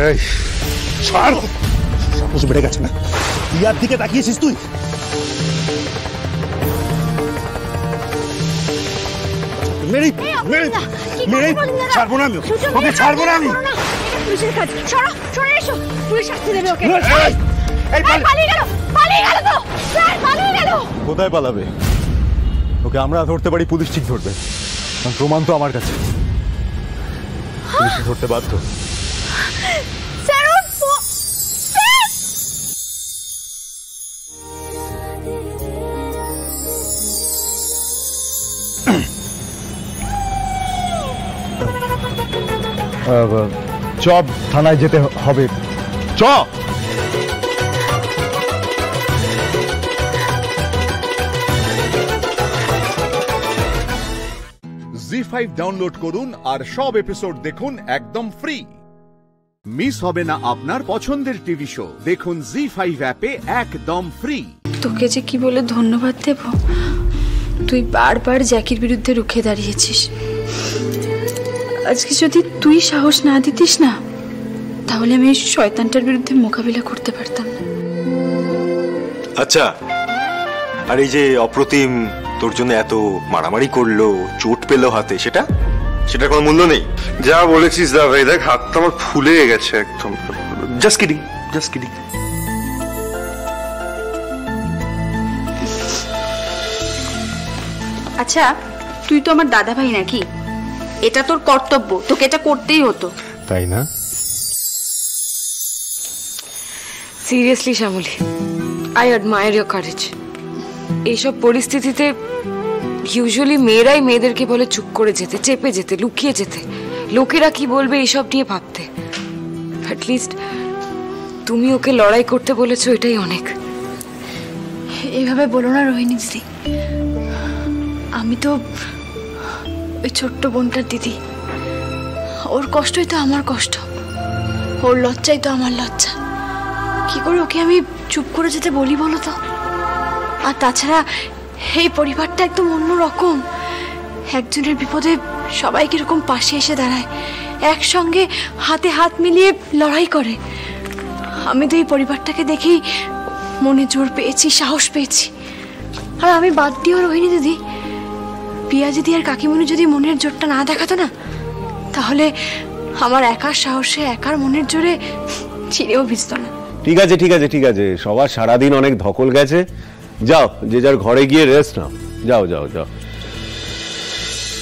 এই ছাড়, সাহস বেড়ে গেছে না? ইয়ার দিকে তাকিয়েছিস তুই? ছাড়বো না আমি, ওকে ছাড়বো না আমি। পুলিশের কাজ, সরে এসো, পুলিশ শাস্তি দেবে ওকে। কোথায় পালাবে? ওকে আমরা ধরতে পারি, পুলিশ ঠিক ধরবে, প্রমাণ তো আমার কাছে, পুলিশ ধরতে বাধ্য। চ, থানায় যেতে হবে, চ। জি5 ডাউনলোড করুন আর সব এপিসোড দেখুন একদম ফ্রি। মিস হবে না আপনার পছন্দের টিভি শো, দেখুন জি5 অ্যাপে একদম ফ্রি। তোকে যে কি বলে ধন্যবাদ দেব, তুই বারবার জ্যাকির বিরুদ্ধে রুখে দাঁড়িয়েছিস। আজকে যদি তুই সাহস না দিতিস না, তাহলে আমি এই শয়তানটার বিরুদ্ধে মোকাবিলা করতে পারতাম না। আচ্ছা, আর এই যে অপ্রতিম তোর জন্য এত মারামারি করলো, চোট পেলো হাতে, সেটার কোনো মূল্য নেই? যা বলেছিস দা ভাই, দেখ হাতটা আমার ফুলে গেছে একদম। Just kidding. আচ্ছা, তুই তো আমার দাদা ভাই নাকি? এটা তোর কর্তব্য, তোকে এটা করতেই হতো, তাই না? Seriously Shyamali, I admire your courage. এইসব পরিস্থিতিতে ইউজুয়ালি মেয়েরাই মেয়েদেরকে বলে চুপ করে যেতে, চেপে যেতে, লুকিয়ে যেতে, লোকেরা কি বলবে এইসব নিয়ে ভাবতে। অ্যাটলিস্ট তুমি ওকে লড়াই করতে বলেছো, এটাই অনেক। এইভাবে বলো না রোহিণী দিদি, আমি তো ওই ছোট্ট বোনটার দিদি। ওর কষ্টই তো আমার কষ্ট, ওর লজ্জাই তো আমার লজ্জা। কি করে ওকে আমি চুপ করে যেতে বলি বলো তো? আর তাছাড়া এই পরিবারটা একদম অন্যরকম। একজনের বিপদে সবাই কিরকম পাশে এসে দাঁড়ায়, একসঙ্গে হাতে হাত মিলিয়ে লড়াই করে। আমি তো এই পরিবারটাকে দেখেই মনে জোর পেয়েছি, সাহস পেয়েছি। আর আমি বাদ দিও রোহিণী দিদি, পিয়া যদি আর কাকিমণি যদি মনের জোরটা না দেখাতো না, তাহলে আমার একার সাহসে, একার মনের জোরে চিড়েও ভিজত না। ঠিক আছে, সবার সারাদিন অনেক ধকল গেছে, যাও যে যার ঘরে গিয়ে রেস্ট নাও। যাও।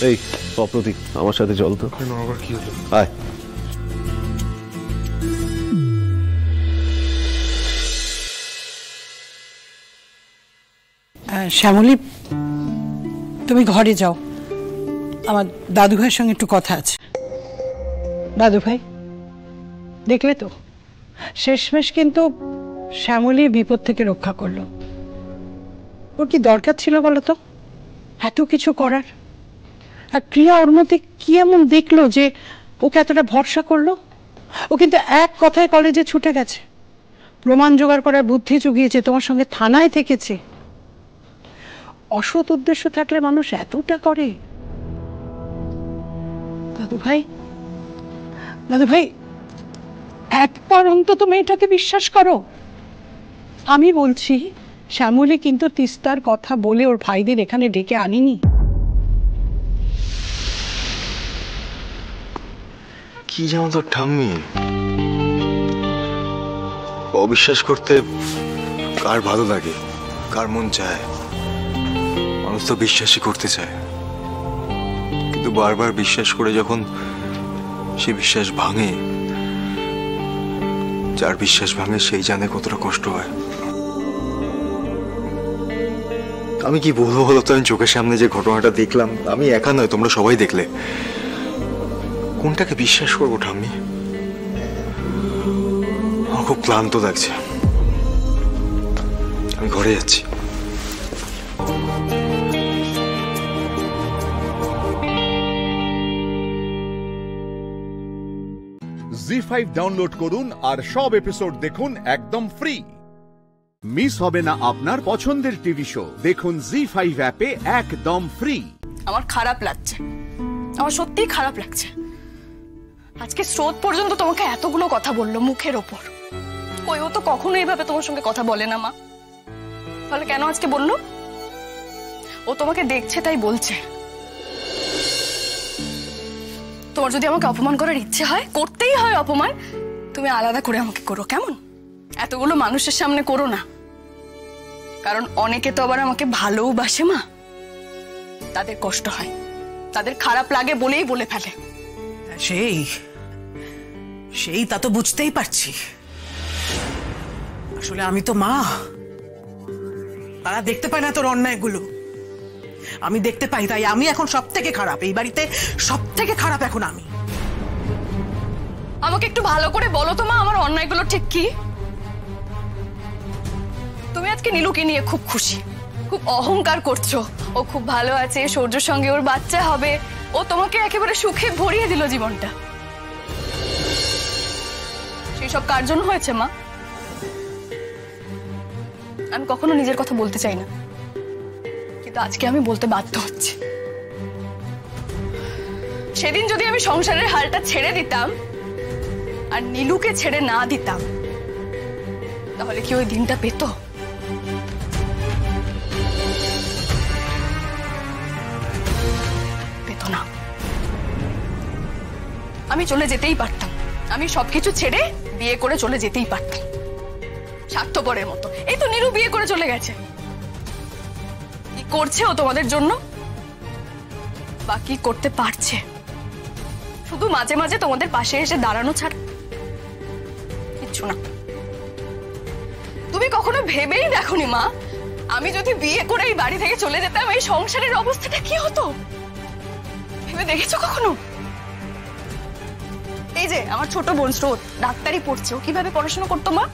এই অপ্রতীক, আমার সাথে চল তো। কি হলো? আয়। শ্যামলী, তুমি ঘরে যাও, আমার দাদু ভাইয়ের সঙ্গে একটু কথা আছে। দাদু ভাই, দেখলে তো শেষমেশ কিন্তু শ্যামলী বিপদ থেকে রক্ষা করলো। ওর কি দরকার ছিল বলো তো এত কিছু করার? আর প্রিয়া ওর মধ্যে কি এমন দেখলো যে ওকে এতটা ভরসা করলো? ও কিন্তু এক কথায় কলেজে ছুটে গেছে, প্রমাণ জোগাড় করার বুদ্ধি জুগিয়েছে, তোমার সঙ্গে থানায় থেকেছে। অসৎ উদ্দেশ্য থাকলে মানুষ এতটা করে? দাদু ভাই একবার অন্তত মেয়েটাকে বিশ্বাস করো। আমি বলছি শ্যামলী কিন্তু তিস্তার কথা বলে ওর ভাইদের এখানে ডেকে আনিনি। কি যেমন তোর ঠাম্মি, অবিশ্বাস করতে কার ভালো লাগে, কার মন চায়? মানুষ তো বিশ্বাসই করতে চায়, কিন্তু বারবার বিশ্বাস করে যখন সে বিশ্বাস ভাঙে, যার বিশ্বাস ভাঙে সেই জানে কতটা কষ্ট হয়। আমি কি বলবো বলো তো, আমি চোখের সামনে যে ঘটনাটা দেখলাম, আমি একা নয়, তোমরা সবাই দেখলে। কোনটাকে বিশ্বাস করবো ঠাম্মি? আমার খুব ক্লান্ত লাগছে, আমি ঘরে যাচ্ছি। জি5 ডাউনলোড করুন আর সব এপিসোড দেখুন একদম ফ্রি। মিস হবে না আপনার পছন্দের টিভি শো। দেখুন জি5 অ্যাপে একদম ফ্রি। আমার খারাপ লাগছে, আমার সত্যিই খারাপ লাগছে। আজকে স্রোত পর্যন্ত তোমাকে এতগুলো কথা বললো মুখের ওপর, কই ও তো কখনো এইভাবে তোমার সঙ্গে কথা বলে না মা। তাহলে কেন আজকে বললো? ও তোমাকে দেখছে তাই বলছে। তোমার যদি আমাকে অপমান করার ইচ্ছে হয়, করতেই হয় অপমান, তুমি আলাদা করে আমাকে করো, কেমন? এতগুলো মানুষের সামনে করো না, কারণ অনেকে তো আবার আমাকে ভালোবাসে মা, তাদের কষ্ট হয়, তাদের খারাপ লাগে বলেই বলে ফেলে। সেই তা তো বুঝতেই পারছি। আসলে আমি তো মা, তারা দেখতে পায় না তোর অন্যায়গুলো, আমি দেখতে পাই, তাই আমি এখন সব থেকে খারাপ এই বাড়িতে, সব থেকে খারাপ এখন আমি। আমাকে একটু ভালো করে বলো তো মা, আমার অন্যায়গুলো ঠিক কি? তুমি আজকে নীলুকে নিয়ে খুব খুশি, খুব অহংকার করছো, ও খুব ভালো আছে, সূর্যের সঙ্গে ওর বাচ্চা হবে, ও তোমাকে একেবারে সুখে ভরিয়ে দিল জীবনটা। সেসব কার জন্য হয়েছে মা? আমি কখনো নিজের কথা বলতে চাই না, কিন্তু আজকে আমি বলতে বাধ্য হচ্ছি। সেদিন যদি আমি সংসারের হালটা ছেড়ে দিতাম আর নীলুকে ছেড়ে না দিতাম, তাহলে কি ওই দিনটা পেত? পেত না। আমি চলে যেতেই পারতাম, আমি সবকিছু ছেড়ে বিয়ে করে চলে যেতেই পারতাম, স্বার্থপরের মতো। এই তো নীলু বিয়ে করে চলে গেছে, কি করছে ও তোমাদের জন্য? বা কি করতে পারছে? শুধু মাঝে মাঝে তোমাদের পাশে এসে দাঁড়ানো ছাড়া কিচ্ছু না। তুমি কখনো ভেবেই দেখোনি মা, আমি যদি বিয়ে করে এই বাড়ি থেকে চলে যেতাম, এই সংসারের অবস্থাটা কি হতো? ভেবে দেখেছো কখনো? এই যে আমার ছোট বোন স্রোত ডাক্তারি পড়ছে, ও কিভাবে পড়াশোনা করতো মা?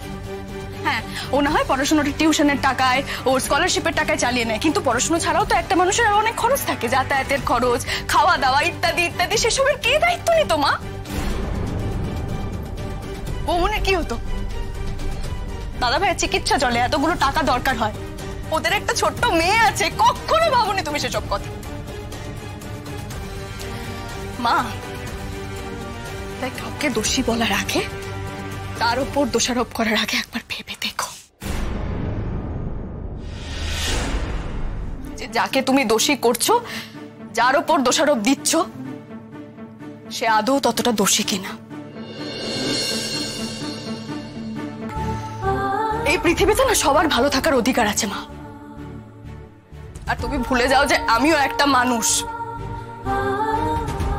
হ্যাঁ, ও না হয় পড়াশোনাটা টিউশনের টাকায়, ওর স্কলারশিপের টাকায় চালিয়ে নেয়, কিন্তু পড়াশোনা ছাড়াও তো একটা মানুষের অনেক খরচ থাকে, যাতায়াতের খরচ, খাওয়া দাওয়া ইত্যাদি ইত্যাদি। সেসবের কে দায়িত্ব নিত মা? বৌমনের কি হতো? দাদা ভাইয়ের চিকিৎসা চলে, এতগুলো টাকা দরকার হয়, ওদের একটা ছোট্ট মেয়ে আছে, কখনো ভাবনি তুমি সেসব কথা মা। তাই কাউকে দোষী বলার আগে, তার উপর দোষারোপ করার আগে একবার ভেবে দেখো যে যাকে তুমি দোষী করছো, যার উপর দোষারোপ দিচ্ছ, সে আদৌ ততটা দোষী কিনা। এই পৃথিবীতে না সবার ভালো থাকার অধিকার আছে মা, আর তুমি ভুলে যাও যে আমিও একটা মানুষ,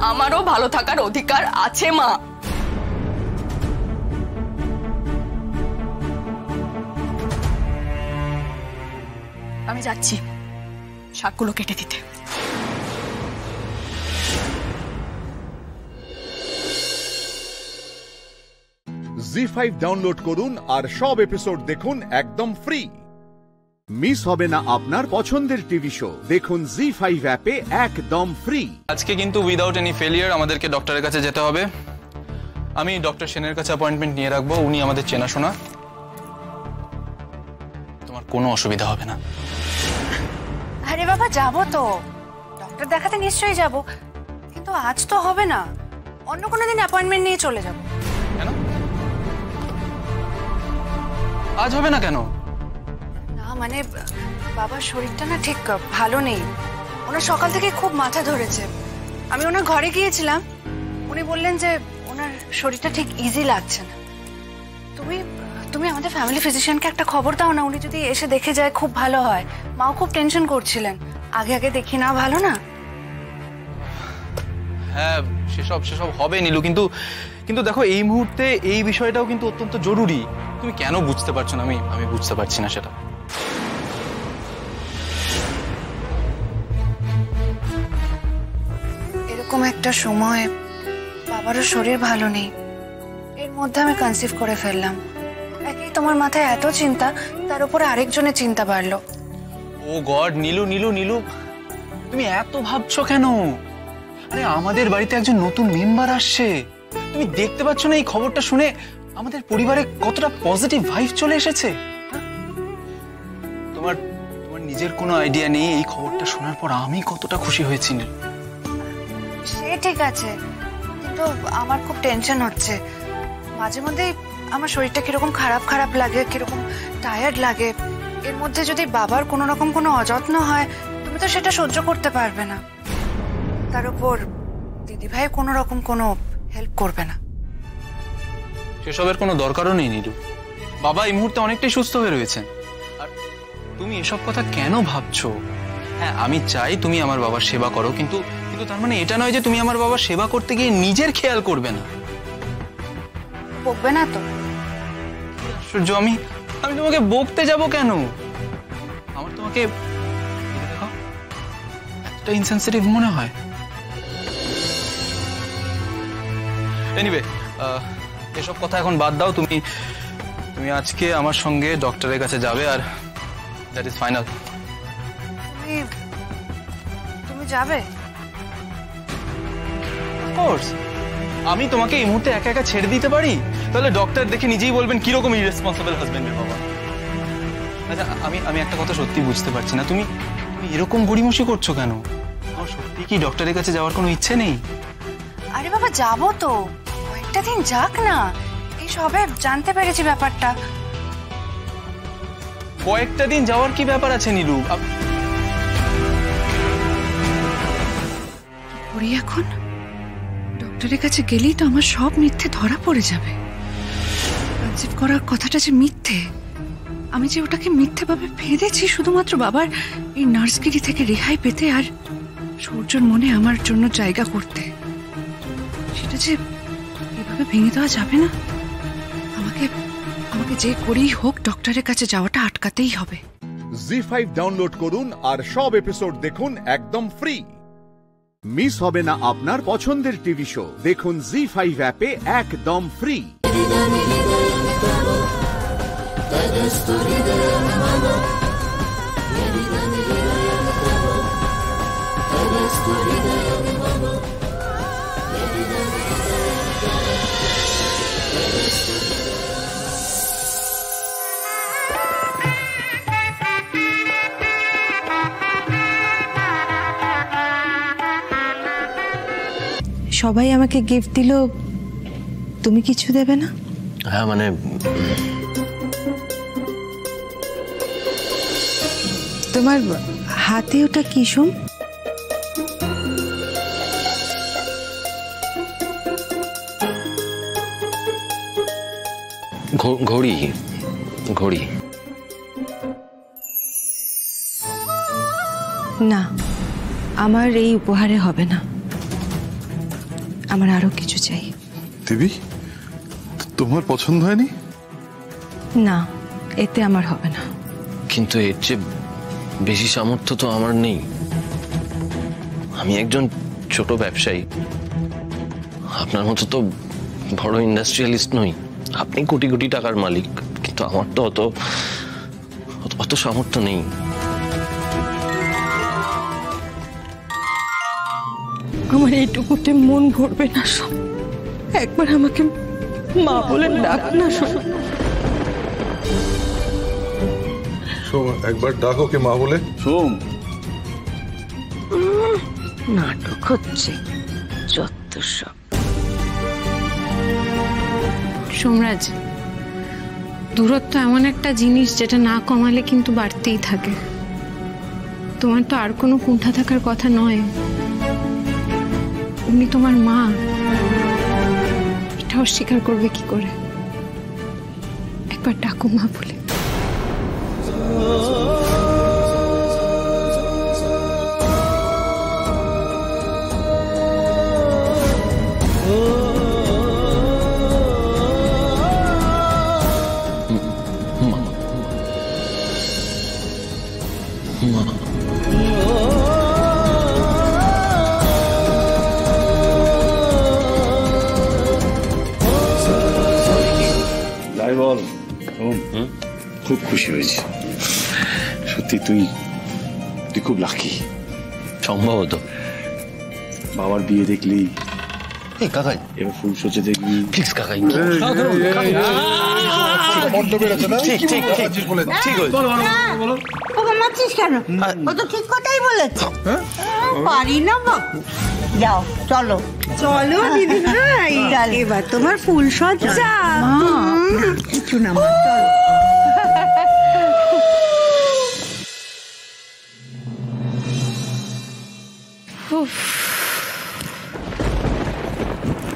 আমারও ভালো থাকার অধিকার আছে মা। আমি যাচ্ছি শাকগুলো কেটে দিতে। জি5 ডাউনলোড করুন আর সব এপিসোড দেখুন একদম ফ্রি। মিস হবে না আপনার পছন্দের টিভি শো। দেখুন জি5 অ্যাপে একদম ফ্রি। আজকে কিন্তু উইদাউট এনি ফেলিয়ার আমাদেরকে ডক্টরের কাছে যেতে হবে। আমি ডক্টর সেনের কাছে অ্যাপয়েন্টমেন্ট নিয়ে রাখবো, উনি আমাদের চেনাশোনা, তোমার কোনো অসুবিধা হবে না। আরে বাবা, যাবো তো, ডক্টর দেখাতে নিশ্চয়ই যাব, কিন্তু কিন্তু আজ তো হবে না, অন্য কোনো দিন অ্যাপয়েন্টমেন্ট নিয়ে চলে যাব। কেন আজ হবে না কেন? না মানে বাবার শরীরটা না ঠিক ভালো নেই, ওনার সকাল থেকে খুব মাথা ধরেছে। আমি ওনার ঘরে গিয়েছিলাম, উনি বললেন যে ওনার শরীরটা ঠিক ইজি লাগছে না। তুমি আমাদের ফ্যামিলি ফিজিশিয়ানকে একটা খবর দাও না, উনি যদি এসে দেখে যায় খুব ভালো হয়। মাও খুব টেনশন করছিলেন, আগে আগে দেখি না ভালো না। হ্যাঁ সেসব হবে নীলু, কিন্তু দেখো এই মুহূর্তে এই বিষয়টাও কিন্তু অত্যন্ত জরুরি। তুমি কেন বুঝতে পারছো না? আমি বুঝতে পারছি না সেটা। এরকম একটা সময় বাবারও শরীর ভালো নেই, এর মধ্যে আমি কনসিভ করে ফেললাম। একই তোমার মাথায় এত চিন্তা, তার উপরে আরেকজনের চিন্তা বাড়লো। ও গড, নীলু তুমি এত ভাবছো কেন? আরে আমাদের বাড়িতে একজন নতুন মেম্বার আসছে, তুমি দেখতে পাচ্ছ না এই খবরটা শুনে আমাদের পরিবারে কতটা পজিটিভ ভাইব চলে এসেছে? তোমার নিজের কোনো আইডিয়া নেই এই খবরটা শোনার পর আমি কতটা খুশি হয়েছি। সে ঠিক আছে, কিন্তু আমার খুব টেনশন হচ্ছে। মাঝে মধ্যেই আমার শরীরটা কিরকম খারাপ লাগে, কিরকম টায়ার্ড লাগে। এর মধ্যে যদি বাবার কোনো রকম কোনো অযত্ন হয়, তুমি তো সেটা সহ্য করতে পারবে না। তার উপর দিদিভাই কোনো রকম কোনো হেল্প করবে না। সেসবের কোনো দরকারও নেই নীলু, বাবা এই মুহূর্তে অনেকটাই সুস্থ হয়ে রয়েছেন। আর তুমি এসব কথা কেন ভাবছো? হ্যাঁ আমি চাই তুমি আমার বাবার সেবা করো, কিন্তু তার মানে এটা নয় যে তুমি আমার বাবার সেবা করতে গিয়ে নিজের খেয়াল করবে না। বকবে না তো? আশ্চর্য, আমি তোমাকে বকতে যাব কেন? আমার তোমাকে এতটা ইনসেনসিটিভ মনে হয়? এনিওয়ে এসব কথা এখন বাদ দাও। তুমি আজকে আমার সঙ্গে ডক্টরের কাছে যাবে, আর দ্যাট ইজ ফাইনাল। তুমি যাবে? অফকোর্স। আমি তোমাকে এই মুহূর্তে একা একা ছেড়ে দিতে পারি? তাহলে ডক্টর দেখে নিজেই বলবেন কিরকম ইরেসপন্সিবল হাজবেন্ডের বাবা। আচ্ছা আমি একটা কথা সত্যি বুঝতে পারছি না, তুমি এরকম গড়িমসি করছো কেন? আমার সত্যি কি ডক্টরের কাছে যাওয়ার কোনো ইচ্ছে নেই? আরে বাবা যাবো তো, কয়েকটা দিন যাক না, এই সবে জানতে পেরেছি ব্যাপারটা। কয়েকটা দিন যাওয়ার কি ব্যাপার আছে নীলু? করি এখন? ডক্টরের কাছে গেলেই তো আমার সব মিথ্যে ধরা পড়ে যাবে। কনসিভ করার কথাটা যে মিথ্যে, আমি যে ওটাকে মিথ্যেভাবে ফেঁদেছি শুধুমাত্র বাবার এই নার্সগিরি থেকে রেহাই পেতে আর সূর্যর মনে আমার জন্য জায়গা করতে, সেটা যে এভাবে ভেঙে দেওয়া যাবে না। আমাকে যে করেই হোক ডক্টরের কাছে যাওয়াটা আটকাতেই হবে। জি5 ডাউনলোড করুন আর সব এপিসোড দেখুন একদম ফ্রি। মিস হবে না আপনার পছন্দের টিভি শো, দেখুন জি5 অ্যাপে একদম ফ্রি। সবাই আমাকে গিফট দিল, তুমি কিছু দেবে না? হ্যাঁ মানে তোমার হাতে ওটা কি সোম? ঘড়ি। না, আমার এই উপহারে হবে না, আমার আরো কিছু চাই। দেবী, তোমার পছন্দ হয়নি? না, এতে আমার হবে না। কিন্তু এর চেয়ে বেশি সামর্থ্য তো আমার নেই। আমি একজন ছোট ব্যবসায়ী, আপনার মতো তো বড় ইন্ডাস্ট্রিয়ালিস্ট নই। আপনি কোটি কোটি টাকার মালিক, কিন্তু আমার তো অত সামর্থ্য নেই। আমার এইটুকুতে মন ভরবে না সব, একবার আমাকে মা বলে ডাক না। সোম, একবার ডাক ওকে মা বলে। সোম, নাটক হচ্ছে, তোর সব। সোমরাজ, দূরত্ব এমন একটা জিনিস যেটা না কমালে কিন্তু বাড়তেই থাকে। তোমার তো আর কোনো কুণ্ঠা থাকার কথা নয়। উনি তোমার মা, এটা অস্বীকার করবে কি করে? একবার ডাকো মা বলে। বল, খুব খুশি হয়েছি সত্যি। তুই খুব লাকি। সম্ভবত বাবার বিয়ে দেখলি, কাকাই এবার ফুল সজ্জা দেখবি। প্লিজ কাকাই, মারছিস কেন? ও তো ঠিক কথাই বলেছে। পারি না বাবু, যাও চলো চলো দিদি ভাই, এবার তোমার ফুল সজ্জা। কিছু না মা, চলো।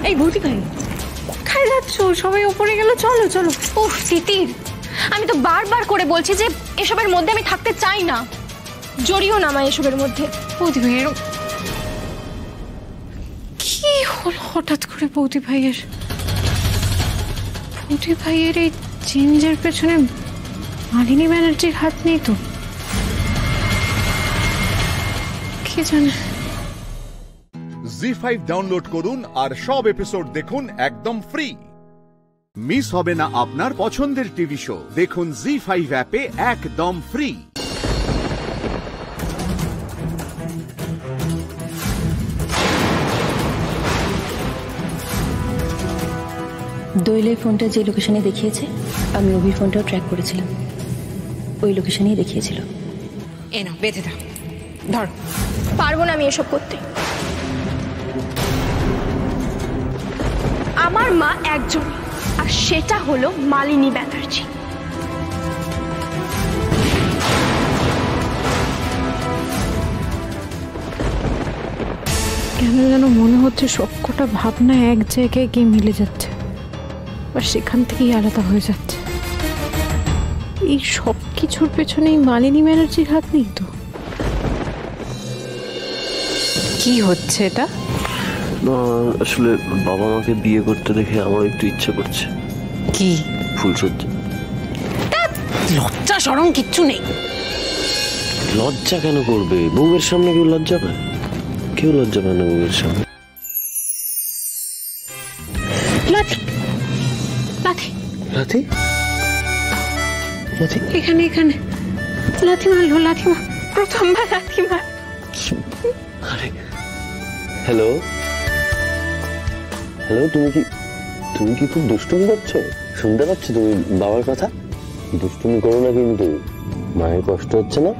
এই বৌদি ভাই, কোথায় যাচ্ছ? সবাই উপরে গেল, চলো চলো। উফ তিতির, আমি তো বারবার করে বলছি যে এসবের মধ্যে আমি থাকতে চাই না, জড়িও না আমায় এসবের মধ্যে। বৌদি ভাই কি হলো হঠাৎ করে? বৌদি ভাইয়ের এই চেঞ্জের পেছনে মালিনী ব্যানার্জির হাত নেই তো? কে জানে। জি5 ডাউনলোড করুন আর সব এপিসোড দেখুন একদম ফ্রি। মিস হবে না আপনার পছন্দের টিভি শো। দেখুন জি5 অ্যাপে একদম ফ্রি। দোয়েলের ফোনটা যে লোকেশনে দেখিয়েছে, আমি অভির ফোনটাও ট্র্যাক করেছিলাম, ওই লোকেশনেই দেখিয়েছিল। এ নাও, বেঁধে দাও, ধর। পারবো না আমি এসব করতে। আমার মা একজন, আর সেটা হলো মালিনী ব্যানার্জি। কেন যেন মনে হচ্ছে সবকটা ভাবনা এক জায়গায় গিয়ে মিলে যাচ্ছে, আর সেখান থেকেই আলাদা হয়ে যাচ্ছে। এই সব কিছুর পেছনেই মালিনী ব্যানার্জির হাত নেই তো? কি হচ্ছে এটা? না আসলে বাবা মাকে বিয়ে করতে দেখে আমার একটু ইচ্ছে করছে। কি? ফুলসজ্জা। লজ্জা শরম কিচ্ছু নেই। লজ্জা কেন করবে? বউয়ের সামনে কেউ লজ্জা পায়? কেউ লজ্জা পায় না বউয়ের সামনে। লাঠি লাঠি লাঠি লাঠি এখানে এখানে লাঠি মারলো, লাঠি মার, প্রথমবার লাঠি মার। আরে হ্যালো হ্যালো, তুমি কি খুব দুষ্টুমি করছো? শুনতে পাচ্ছ তুমি বাবার কথা? দুষ্টুমি করো না কিন্তু, মায়ের কষ্ট হচ্ছে না?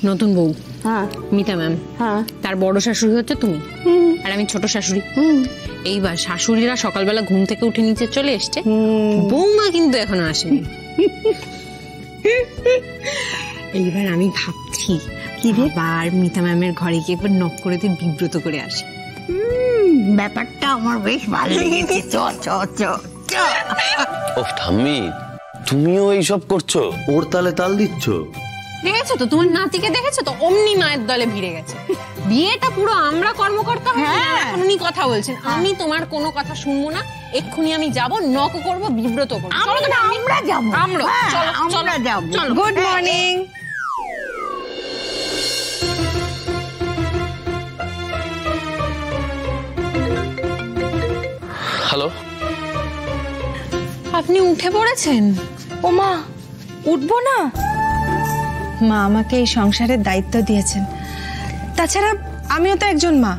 নতুন বউ, হ্যাঁ মিতা ম্যাম, হ্যাঁ তার বড় শাশুড়ি হচ্ছে তুমি, আর আমি ছোট শাশুড়ি। এইবার শাশুড়িরা সকালবেলা ঘুম থেকে উঠে নিচে চলে এসছে, বৌমা কিন্তু এখনো আসেনি। এইবার আমি ভাবছি আবার মিতা ম্যামের ঘরে গিয়ে একবার নক করে দিয়ে বিব্রত করে আসি। ব্যাপারটা আমার বেশ ভালো লেগেছে। ও ঠাম্মি, তুমিও এইসব করছো? ওর তালে তাল দিচ্ছ? দেখেছো তো তোমার নাতিকে, দেখেছো তো অমনি মায়ের দলে ভিড়ে গেছে। বিয়েটা পুরো আমরা কর্মকর্তা হয়ে উনি কথা বলছেন, আমি তোমার কোনো কথা শুনবো না। এক্ষুনি আমি যাব, নক করব, বিব্রত করব। আমরা যাব, আমরা যাব। Good morning. হ্যালো, আপনি উঠে পড়েছেন? ও মা, উঠবো না? মা আমাকে এই সংসারের দায়িত্ব দিয়েছেন, তাছাড়া আমিও তো একজন মা।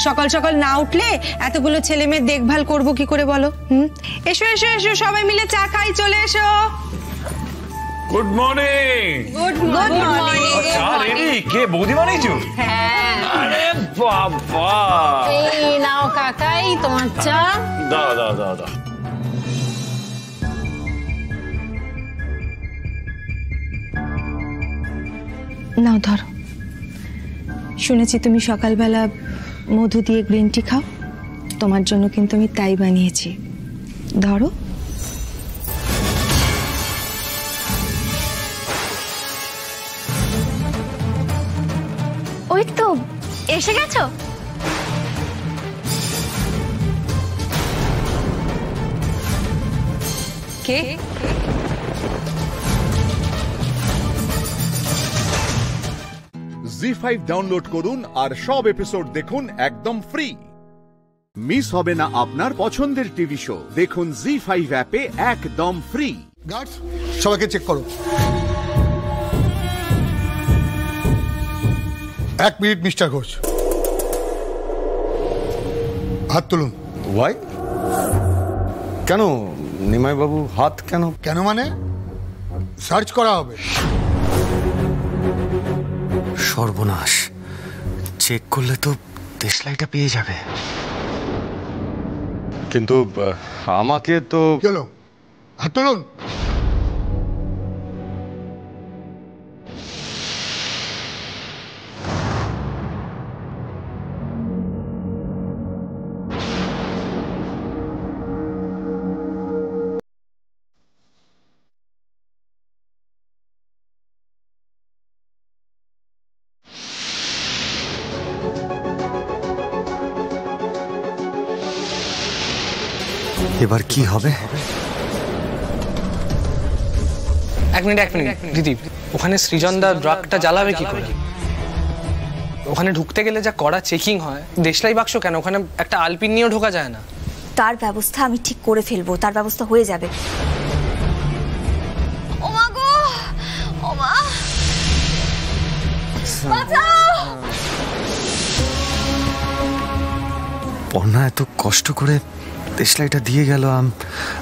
সকাল সকাল না উঠলে এতগুলো ছেলে মেয়ে দেখভাল করবো কি করে বলো? এসো এসো এসো, সবাই মিলে চা খাই, চলে এসো। Good morning. Good morning. চা রেডি? কে বৌদি বানাইছো? হ্যাঁ। আরে বাবা, এই নাও কাকাই তোমার চা। দাও দাও দাও দাও। নাও ধরো। শুনেছি তুমি সকালবেলা মধু দিয়ে গ্রিন টি খাও, তোমার জন্য কিন্তু আমি তাই বানিয়েছি। ধরো। ওই তো এসে গেছো। কে? জি5 ডাউনলোড করুন আর সব এপিসোড দেখুন একদম ফ্রি। মিস হবে না আপনার পছন্দের টিভি শো, দেখুন জি5 অ্যাপে একদম ফ্রি। গার্ডস সবাইকে চেক করো। 1 মিনিট মিস্টার ঘোষ, হাত তুলুন। ওয়াই? কেন নিমাই বাবু, হাত কেন? কেন মানে সার্চ করা হবে। সর্বনাশ, চেক করলে তো দেশলাইটা পেয়ে যাবে। কিন্তু আমাকে তো চলো হাত তুলুন। এবার কি হবে? এক মিনিট দিদি, ওখানে সৃজনদা ড্রাগটা জ্বালাবে কি করে? ওখানে ঢুকতে গেলে যা কড়া চেকিং হয়, দেশলাই বাক্স কেন, ওখানে একটা আলপিন নিয়েও ঢোকা যায় না। তার ব্যবস্থা আমি ঠিক করে ফেলবো, তার ব্যবস্থা হয়ে যাবে। ও মা গো, ও মা, বাঁচাও! পর্ণা এত কষ্ট করে দেশলাইটা দিয়ে গেল,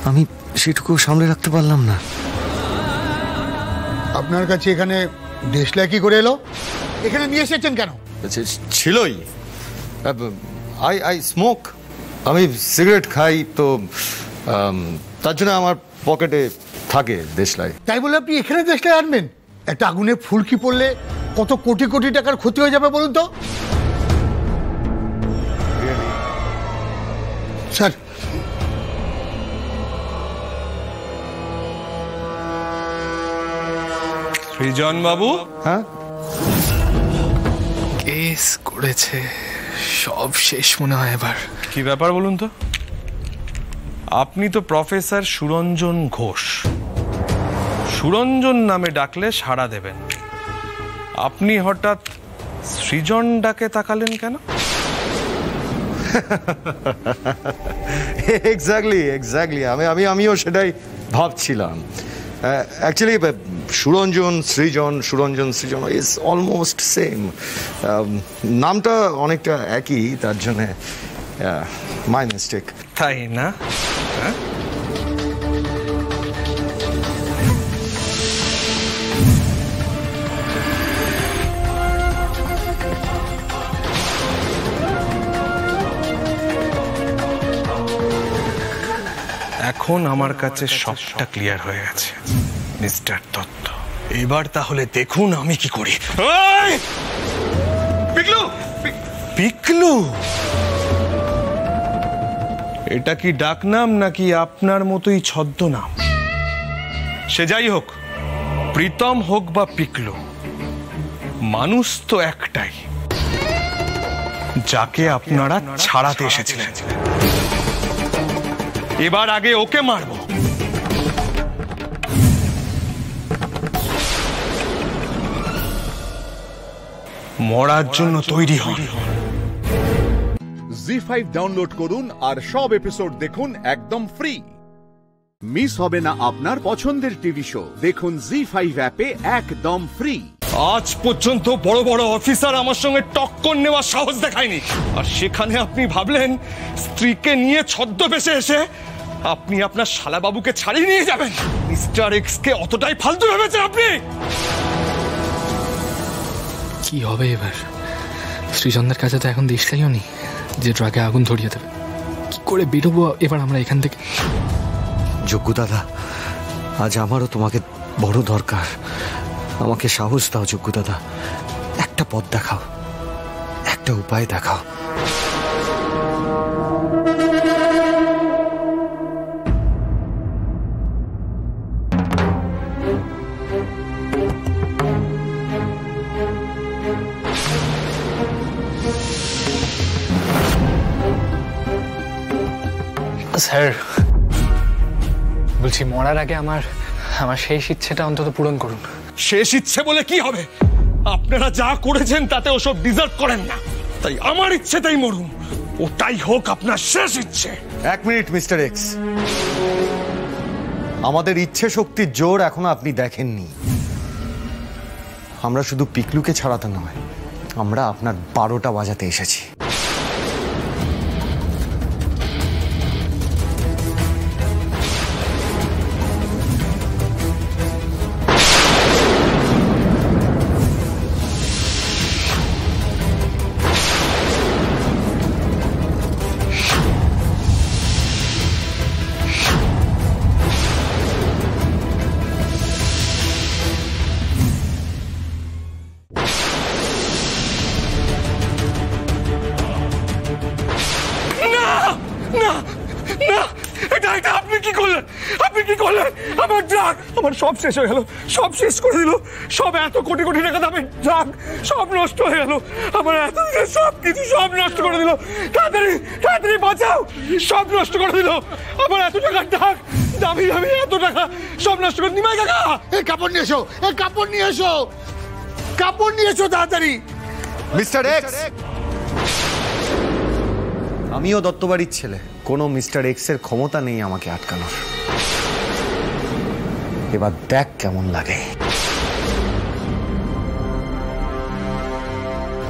আমি সেটুকু সামলে রাখতে পারলাম না। আপনার কাছে এখানে দেশলাই কি করে এলো? এখানে নিয়ে এসেছেন কেন? ছিলই, আই স্মোক, আমি সিগারেট খাই তো, তার জন্য আমার পকেটে থাকে দেশলাই। তাই বলে আপনি এখানে দেশলাই আনবেন? একটা আগুনে ফুলকি পড়লে কত কোটি কোটি টাকার ক্ষতি হয়ে যাবে বলুন তো। স্যার, সৃজন বাবু। হ্যাঁ, কেস করেছে, সব শেষ মনে হয় এবার। কি ব্যাপার বলুন তো? আপনি তো প্রফেসর সুরঞ্জন ঘোষ, সুরঞ্জন নামে ডাকলে সাড়া দেবেন, আপনি হঠাৎ সৃজন ডাকে তাকালেন কেন? এক্স্যাক্টলি আমিও সেটাই ভাবছিলাম। Actually Suranjan Srijan is almost same, নামটা অনেকটা একই, তার জন্য মাই মিস্টেক। তাই না? এখন আমার কাছে সবটা ক্লিয়ার হয়ে গেছে মিস্টার দত্ত। এবার তাহলে দেখুন আমি কি করি। পিকলু, পিকলু, এটা কি ডাকনাম নাকি আপনার মতোই ছদ্মনাম? সে যাই হোক, প্রীতম হোক বা পিকলু, মানুষ তো একটাই, যাকে আপনারা ছাড়াতে এসেছিলেন। এবার আগে ওকে মারবো। মরার জন্য তৈরি হন। জি5 ডাউনলোড করুন আর সব এপিসোড দেখুন একদম ফ্রি। মিস হবে না আপনার পছন্দের টিভি শো, দেখুন জি5 অ্যাপে একদম ফ্রি। আজ পর্যন্ত বড় বড় অফিসার আমার সঙ্গে টক্কর নেওয়ার সাহস দেখায়নি, আর সেখানে আপনি ভাবলেন স্ত্রীকে নিয়ে ছদ্মবেশে এসে আপনি আপনার শালাবাবুকে ছাড়িয়ে নিয়ে যাবেন। আপনি মিস্টার এক্স কে অতটাই ফালতু ভেবেছেন আপনি? কি হবে এবার? শ্রীচন্দ্রের কাছে তো এখন দিশলাইও নেই যে ড্রাগে আগুন ধরিয়ে দেবে। কি করে বেরোবো এবার আমরা এখান থেকে? যোগ্য দাদা, আজ আমারও তোমাকে বড় দরকার। আমাকে সাহস দাও যোগ্য দাদা, একটা পথ দেখাও, একটা উপায় দেখাও। স্যার বলছি, মরার আগে আমার শেষ ইচ্ছেটা অন্তত পূরণ করুন। শেষ ইচ্ছে বলে কি হবে? আপনারা যা করেছেন তাতে ওসব ডিজার্ভ করেন না, তাই আমার ইচ্ছেটাই মরুন, ওটাই হোক আপনার শেষ ইচ্ছে। এক মিনিট মিস্টার এক্স, আমাদের ইচ্ছে শক্তির জোর এখনো আপনি দেখেননি। আমরা শুধু পিকলুকে ছাড়াতে নয়, আমরা আপনার 12টা বাজাতে এসেছি। আমার ড্রাগ, আমার সব শেষ হয়ে গেল, সব শেষ করে দিল। সব এত কোটি কোটি টাকা দামের ড্রাগ সব নষ্ট হয়ে গেল। আমার এত সব কিছু সব নষ্ট করে দিল। তাড়াতাড়ি তাড়াতাড়ি বাঁচাও, সব নষ্ট করে দিল। আমার এত টাকার ড্রাগ, দামি দামি এত টাকা সব নষ্ট করে। নিমাই কাকা, এই কাপড় নিয়ে এসো, এই কাপড় নিয়ে এসো, কাপড় নিয়ে এসো তাড়াতাড়ি। মিস্টার এক্স, আমিও দত্তবাড়ির ছেলে, কোনো মিস্টার এক্স এর ক্ষমতা নেই আমাকে আটকানোর। এবার দেখ কেমন লাগে।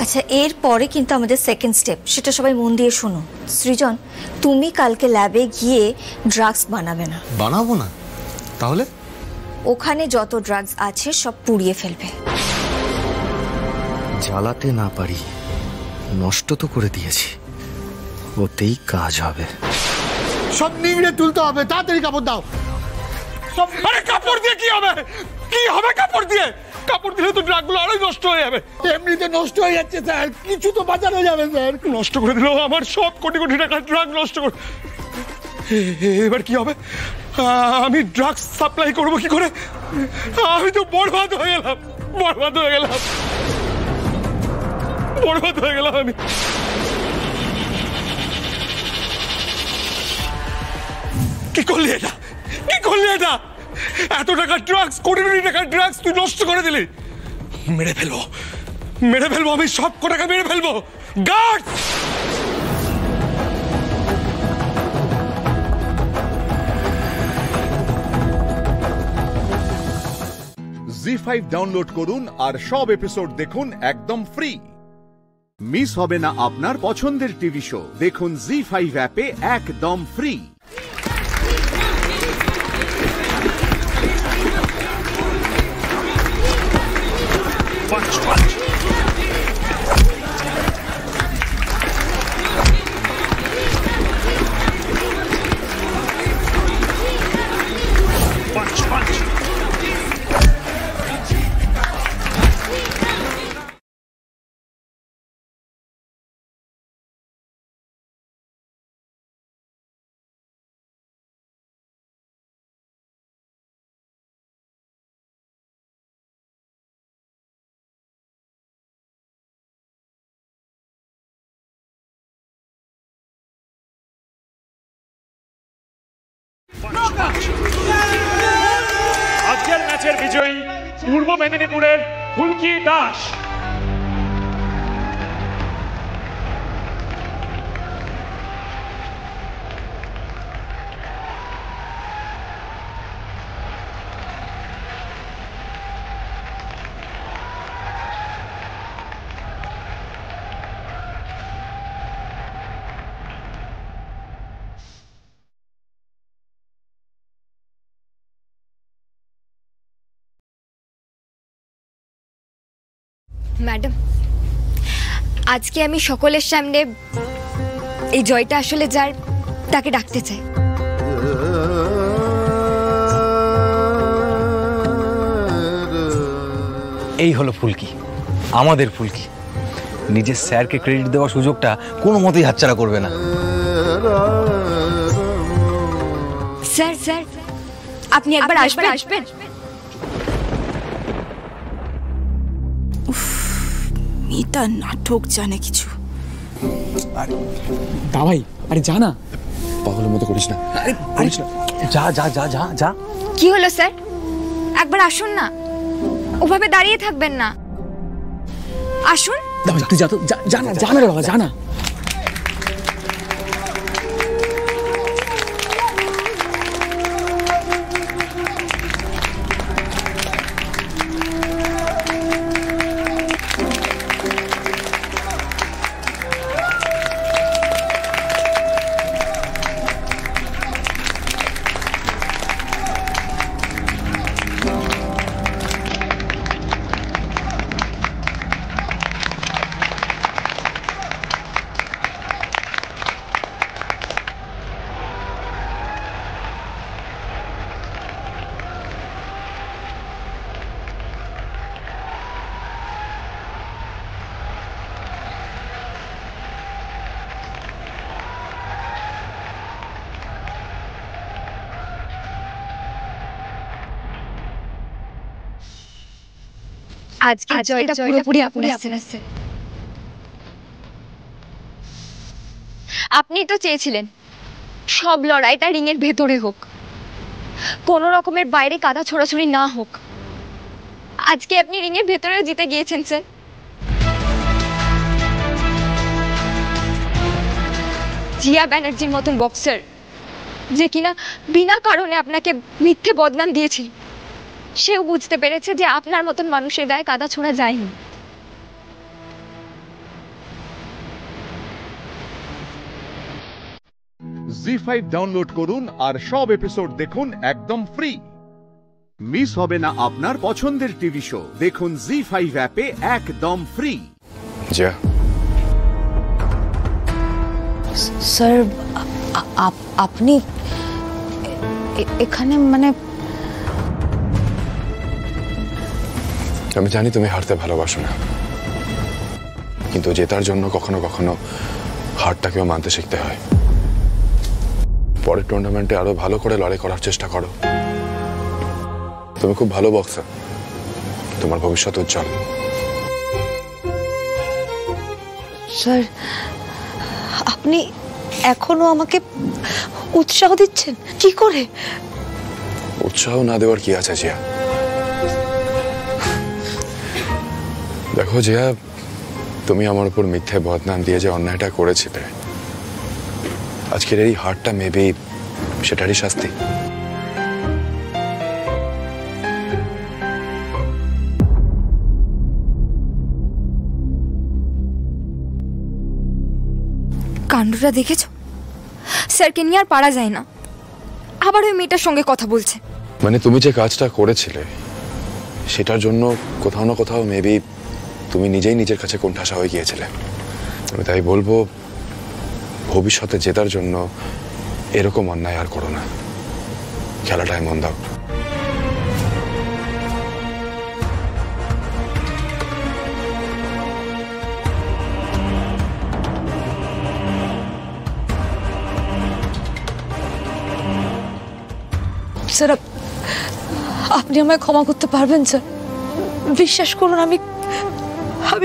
আচ্ছা, এর পরে কিন্তু আমাদের সেকেন্ড স্টেপ, সেটা সবাই মন দিয়ে শোনো। সৃজন, তুমি কালকে ল্যাবে গিয়ে ড্রাগস বানাবে না। বানাবো না? তাহলে ওখানে যত ড্রাগস আছে সব পুড়িয়ে ফেলবে। জ্বালাতে না পারি, নষ্ট তো করে দিয়েছি, ওতেই কাজ হবে। সব নিংড়ে তুলতে হবে, তাড়াতাড়ি কাপড় দাও। আরে কাপড় দিয়ে কি হবে? কি হবে কাপড় দিয়ে? কাপড় দিলে তো ড্রাগগুলো আরো নষ্ট হয়ে যাবে। এমনিতে নষ্ট হয়ে যাচ্ছে স্যার, কিছু তো বাঁচানো যাবে স্যার। নষ্ট করে দিল আমার সব কোটি কোটি টাকার ড্রাগ নষ্ট করে। এবার কি হবে? আমি ড্রাগস সাপ্লাই করব কি করে? আমি তো বরবাদ হয়ে গেলাম, বরবাদ হয়ে গেলাম, বরবাদ হয়ে গেলাম আমি। কি করলি এটা? কি করলি এটা? এত টাকার ড্রাগস, কোটি কোটি টাকার ড্রাগস তুই নষ্ট করে দিলি। মেরে ফেলবো, মেরে ফেলবো, আমি সব টাকা মেরে ফেলবো। গার্ডস! জি5 ডাউনলোড করুন আর সব এপিসোড দেখুন একদম ফ্রি। মিস হবে না আপনার পছন্দের টিভি শো, দেখুন জি5 অ্যাপে একদম ফ্রি। আজকের ম্যাচের বিজয়ী পূর্ব মেদিনীপুরের ফুলকি দাস। ম্যাডাম, আজকে আমি সকলের সামনে এই জয়টা আসলে যার তাকে ডাকতে চাই। এই হলো ফুলকি, আমাদের ফুলকি। নিজের স্যারকে ক্রেডিট দেওয়ার সুযোগটা কোনো মতেই হাতছাড়া করবে না। স্যার স্যার, আপনি একবার আসবেন। মেয়েটা নাটক জানে কিছু। দাওয়াই, আরে যা না, পাগলের মতো করিস না। যা যা যা যা যা। কি হলো স্যার? একবার আসুন না, ওভাবে দাঁড়িয়ে থাকবেন না, আসুন। তুই যা তো, যা না, যা না রে বাবা, যা না। আজকে জয়টা পুরোপুরি আপনার আছে। আপনি তো চেয়েছিলেন সব লড়াইটা রিং এর ভেতরে হোক, কোনো রকমের বাইরে কাদা ছোড়াছুড়ি না হোক। আজকে আপনি রিং এর ভেতরে জিতে গিয়েছেন স্যার। জিয়া ব্যানার্জির মতন বক্সার, যে কিনা বিনা কারণে আপনাকে মিথ্যে বদনাম দিয়েছিল, সেও বুঝতে পেরেছে যে আপনার মতন মানুষের গায়ে কাদা ছোঁড়া যায়নি। জি5 ডাউনলোড করুন আর সব এপিসোড দেখুন একদম ফ্রি। মিস হবে না আপনার পছন্দের টিভি শো। দেখুন জি5 অ্যাপে একদম ফ্রি। যা স্যার, আপনি এখানে মানে? আমি জানি তুমি হারতে ভালোবাসো না, কিন্তু জেতার জন্য কখনো কখনো হারটাকেও মানতে শিখতে হয়। পরের টুর্নামেন্টে আরো ভালো করে লড়াই করার চেষ্টা করো। তুমি খুব ভালো বক্সার, তোমার ভবিষ্যৎ উজ্জ্বল। স্যার, আপনি এখনো আমাকে উৎসাহ দিচ্ছেন? কি করে? উৎসাহ না দেওয়ার কি আছে জিয়া? দেখো জিয়া, তুমি আমার উপর মিথ্যে বদনাম দিয়ে যে অন্যায়টা করেছিলে, আজকের এই হারটা মেবি সেটারই শাস্তি। কাণ্ডটা দেখেছো? স্যারকে নিয়ে আর পারা যায় না, আবার ওই মেয়েটার সঙ্গে কথা বলছে। মানে তুমি যে কাজটা করেছিলে সেটার জন্য কোথাও না কোথাও মেবি তুমি নিজেই নিজের কাছে কোণঠাসা হয়ে গিয়েছিলে। আমি তাই বলবো, ভবিষ্যতে জেতার জন্য এরকম অন্যায় আর করো না, খেলাটায় মন দাও। স্যার, আপনি আমায় ক্ষমা করতে পারবেন স্যার? বিশ্বাস করুন, আমি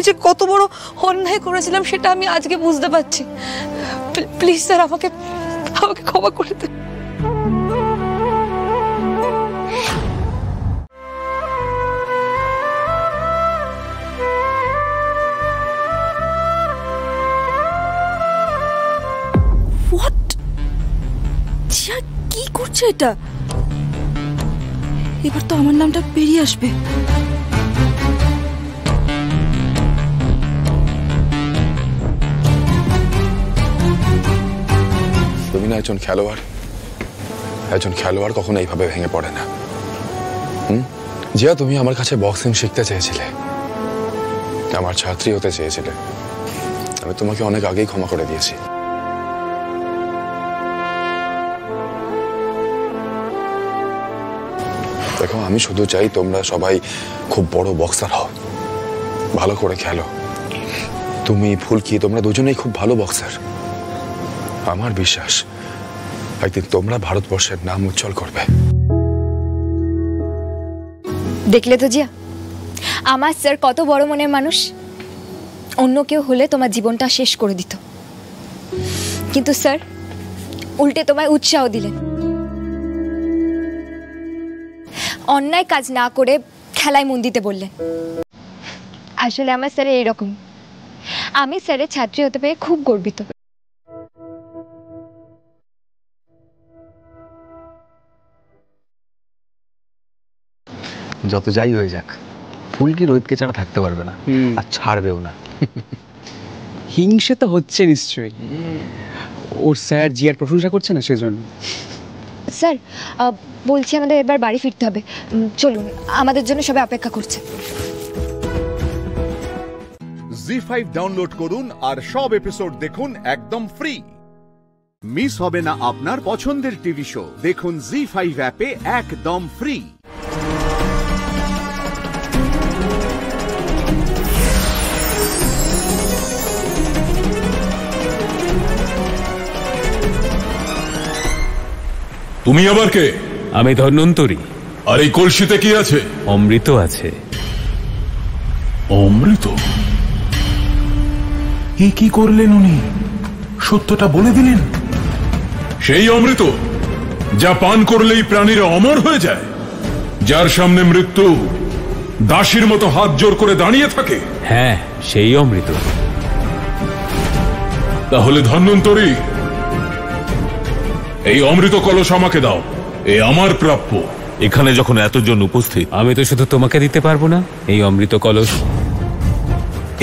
যে কত বড় অন্যায় করেছিলাম সেটা আমি আজকে বুঝতে পারছি। প্লিজ স্যার, আমাকে ক্ষমা করে দেন। হোয়াট? কি করছে এটা? এবার তো আমার নামটা বেরিয়ে আসবে। তুমি না একজন খেলোয়াড় কখনো এইভাবে ভেঙে পড়ে না। জিয়া, তুমি আমার কাছে বক্সিং শিখতে চেয়েছিলে, আমার ছাত্রী হতে চেয়েছিলে, আমি তোমাকে অনেক আগেই ক্ষমা করে দিয়েছি। দেখো, আমি শুধু চাই তোমরা সবাই খুব বড় বক্সার হও, ভালো করে খেলো। তুমি, ফুলকি, তোমরা দুজনেই খুব ভালো বক্সার। আমার বিশ্বাস একদিন তোমরা ভারতবর্ষের নাম উজ্জ্বল করবে। দেখলে তো জিয়া, আমার স্যার কত বড় মনের মানুষ। অন্য কেউ হলে তোমার জীবনটা শেষ করে দিত, কিন্তু স্যার উল্টে তোমায় উৎসাহ দিলেন। অন্যায় কাজ না করে খেলায় মন দিতে বললেন। আসলে আমার স্যার এইরকম, আমি স্যারের ছাত্রী হতে পেরে খুব গর্বিত। যত যাই হয়ে যাক, ফুলকি রোহিতকে ছাড়া থাকতে পারবে না, আর ছাড়বেও না। হিংসে তো হচ্ছে নিশ্চয়ই, ওর স্যার জিয়ার প্রশংসা করছে না সেজন্য। স্যার বলছি আমাদের এবার বাড়ি ফিরতে হবে, চলুন, আমাদের জন্য সবাই অপেক্ষা করছে। জি5 ডাউনলোড করুন আর সব এপিসোড দেখুন একদম ফ্রি। মিস হবে না আপনার পছন্দের টিভি শো, দেখুন জি5 অ্যাপে একদম ফ্রি। তুমি আবার কে? আমি ধন্বন্তরী। আর এই কলসিতে কি আছে? অমৃত আছে। অমৃত? এ কি করলেন উনি? সত্যটা বলে দিলেন? সেই অমৃত যা পান করলেই প্রাণীরা অমর হয়ে যায়, যার সামনে মৃত্যু দাসীর মতো হাত জোর করে দাঁড়িয়ে থাকে? হ্যাঁ, সেই অমৃত। তাহলে ধন্বন্তরী, এই অমৃত কলস আমাকে দাও, এ আমার প্রাপ্য। এখানে যখন এতজন উপস্থিত, আমি তো শুধু তোমাকে দিতে পারবো না এই অমৃত কলস।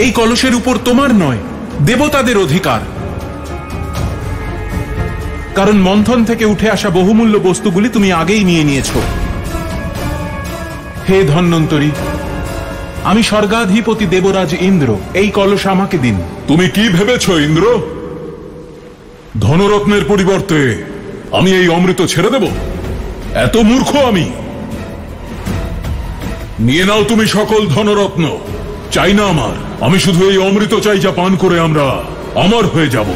এই কলসের উপর তোমার নয়, দেবতাদের অধিকার। কারণ মন্থন থেকে উঠে আসা বহুমূল্য বস্তুগুলি তুমি আগেই নিয়ে নিয়েছো। হে ধন্বন্তরী, আমি স্বর্গাধিপতি দেবরাজ ইন্দ্র, এই কলস আমাকে দিন। তুমি কি ভেবেছো ইন্দ্র? ধনরত্নের পরিবর্তে আমি এই অমৃত ছেড়ে দেব? এত মূর্খ আমি? নিয়ে নাও তুমি সকল ধনরত্ন, চাই না আমার। আমি শুধু এই অমৃত চাই, যা পান করে আমরা অমর হয়ে যাব।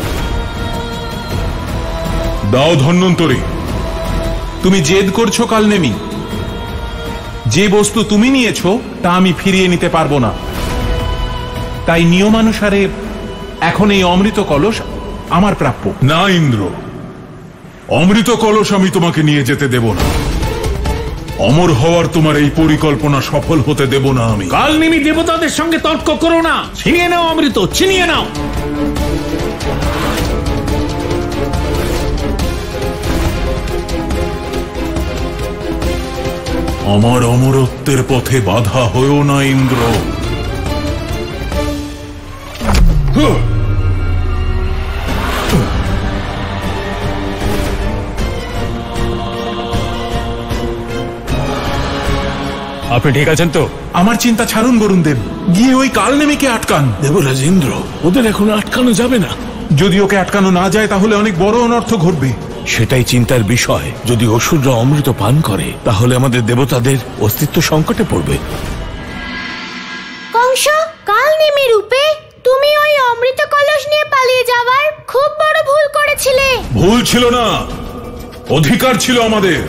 দাও ধন্বন্তরী। তুমি জেদ করছো কালনেমি। যে বস্তু তুমি নিয়েছো তা আমি ফিরিয়ে নিতে পারবো না, তাই নিয়মানুসারে এখন এই অমৃত কলস আমার প্রাপ্য। না ইন্দ্র, অমৃত কলস আমি তোমাকে নিয়ে যেতে দেব না। অমর হওয়ার তোমার এই পরিকল্পনা সফল হতে দেব না আমি। কালনেমি দেবতাদের সঙ্গে তর্ক করো না, ছিনিয়ে নাও অমৃত, ছিনিয়ে নাও। আমার অমরত্বের পথে বাধা হয়েও না ইন্দ্র। আপনি ঠিক আছেন তো? আমার চিন্তা ছাড়ুন বরুণদেব, গিয়ে ওই কালনেমিকে আটকান। দেবরাজ ইন্দ্র, ওদের এখন আটকানো যাবে না। যদি ওকে আটকানো না যায় তাহলে অনেক বড় অনর্থ ঘটবে। সেটাই চিন্তার বিষয়। যদি অসুররা অমৃত পান করে, তাহলে আমাদের দেবতাদের অস্তিত্ব সংকটে পড়বে। কংস, কালনেমি রূপে তুমি ওই অমৃত কলস নিয়ে পালিয়ে যাওয়ার খুব বড় ভুল করেছিলে। ভুল ছিল না, অধিকার ছিল আমাদের,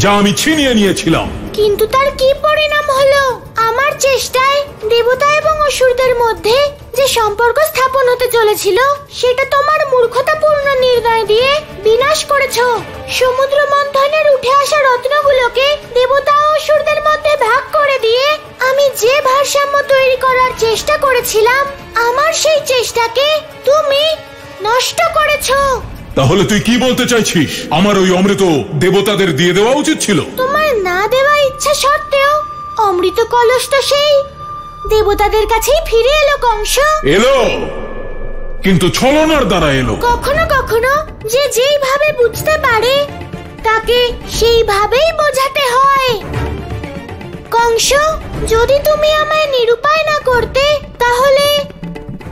যা আমি ছিনিয়ে নিয়েছিলাম। কিন্তু তার কি পরিণাম হলো? আমার চেষ্টায় দেবতা এবং অসুরদের মধ্যে যে সম্পর্ক স্থাপন হতে চলেছিল, সেটা তোমার মূর্খতাপূর্ণ নির্ণয় দিয়ে বিনাশ করেছো। সমুদ্র মন্থনের উঠে আসা রত্নগুলোকে দেবতা ও অসুরদের মধ্যে ভাগ করে দিয়ে আমি যে ভারসাম্য তৈরি করার চেষ্টা করেছিলাম, আমার সেই চেষ্টাকে তুমি নষ্ট করেছো। তাহলে তুই কি বলতে চাইছিস? আমার ওই অমৃত দেবতাদের দিয়ে দেওয়া উচিত ছিল। তোমার না দেওয়া ইচ্ছা সত্ত্বেও অমৃত কলস তো সেই দেবতাদের কাছেই ফিরে এলো কংস। এলো, কিন্তু ছলনার দ্বারা এলো। কখনো কখনো যে যেইভাবে বুঝতে পারে তাকে সেইভাবেই বোঝাতে হয়। কংস, যদি তুমি আমায় নিরুপায় না করতে, তাহলে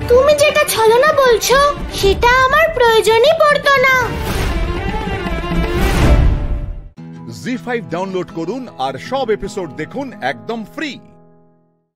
তুমি যেটা ছলনা বলছো সেটা আমার প্রয়োজনই পড়তো না। জি5 ডাউনলোড করুন আর সব এপিসোড দেখুন একদম ফ্রি।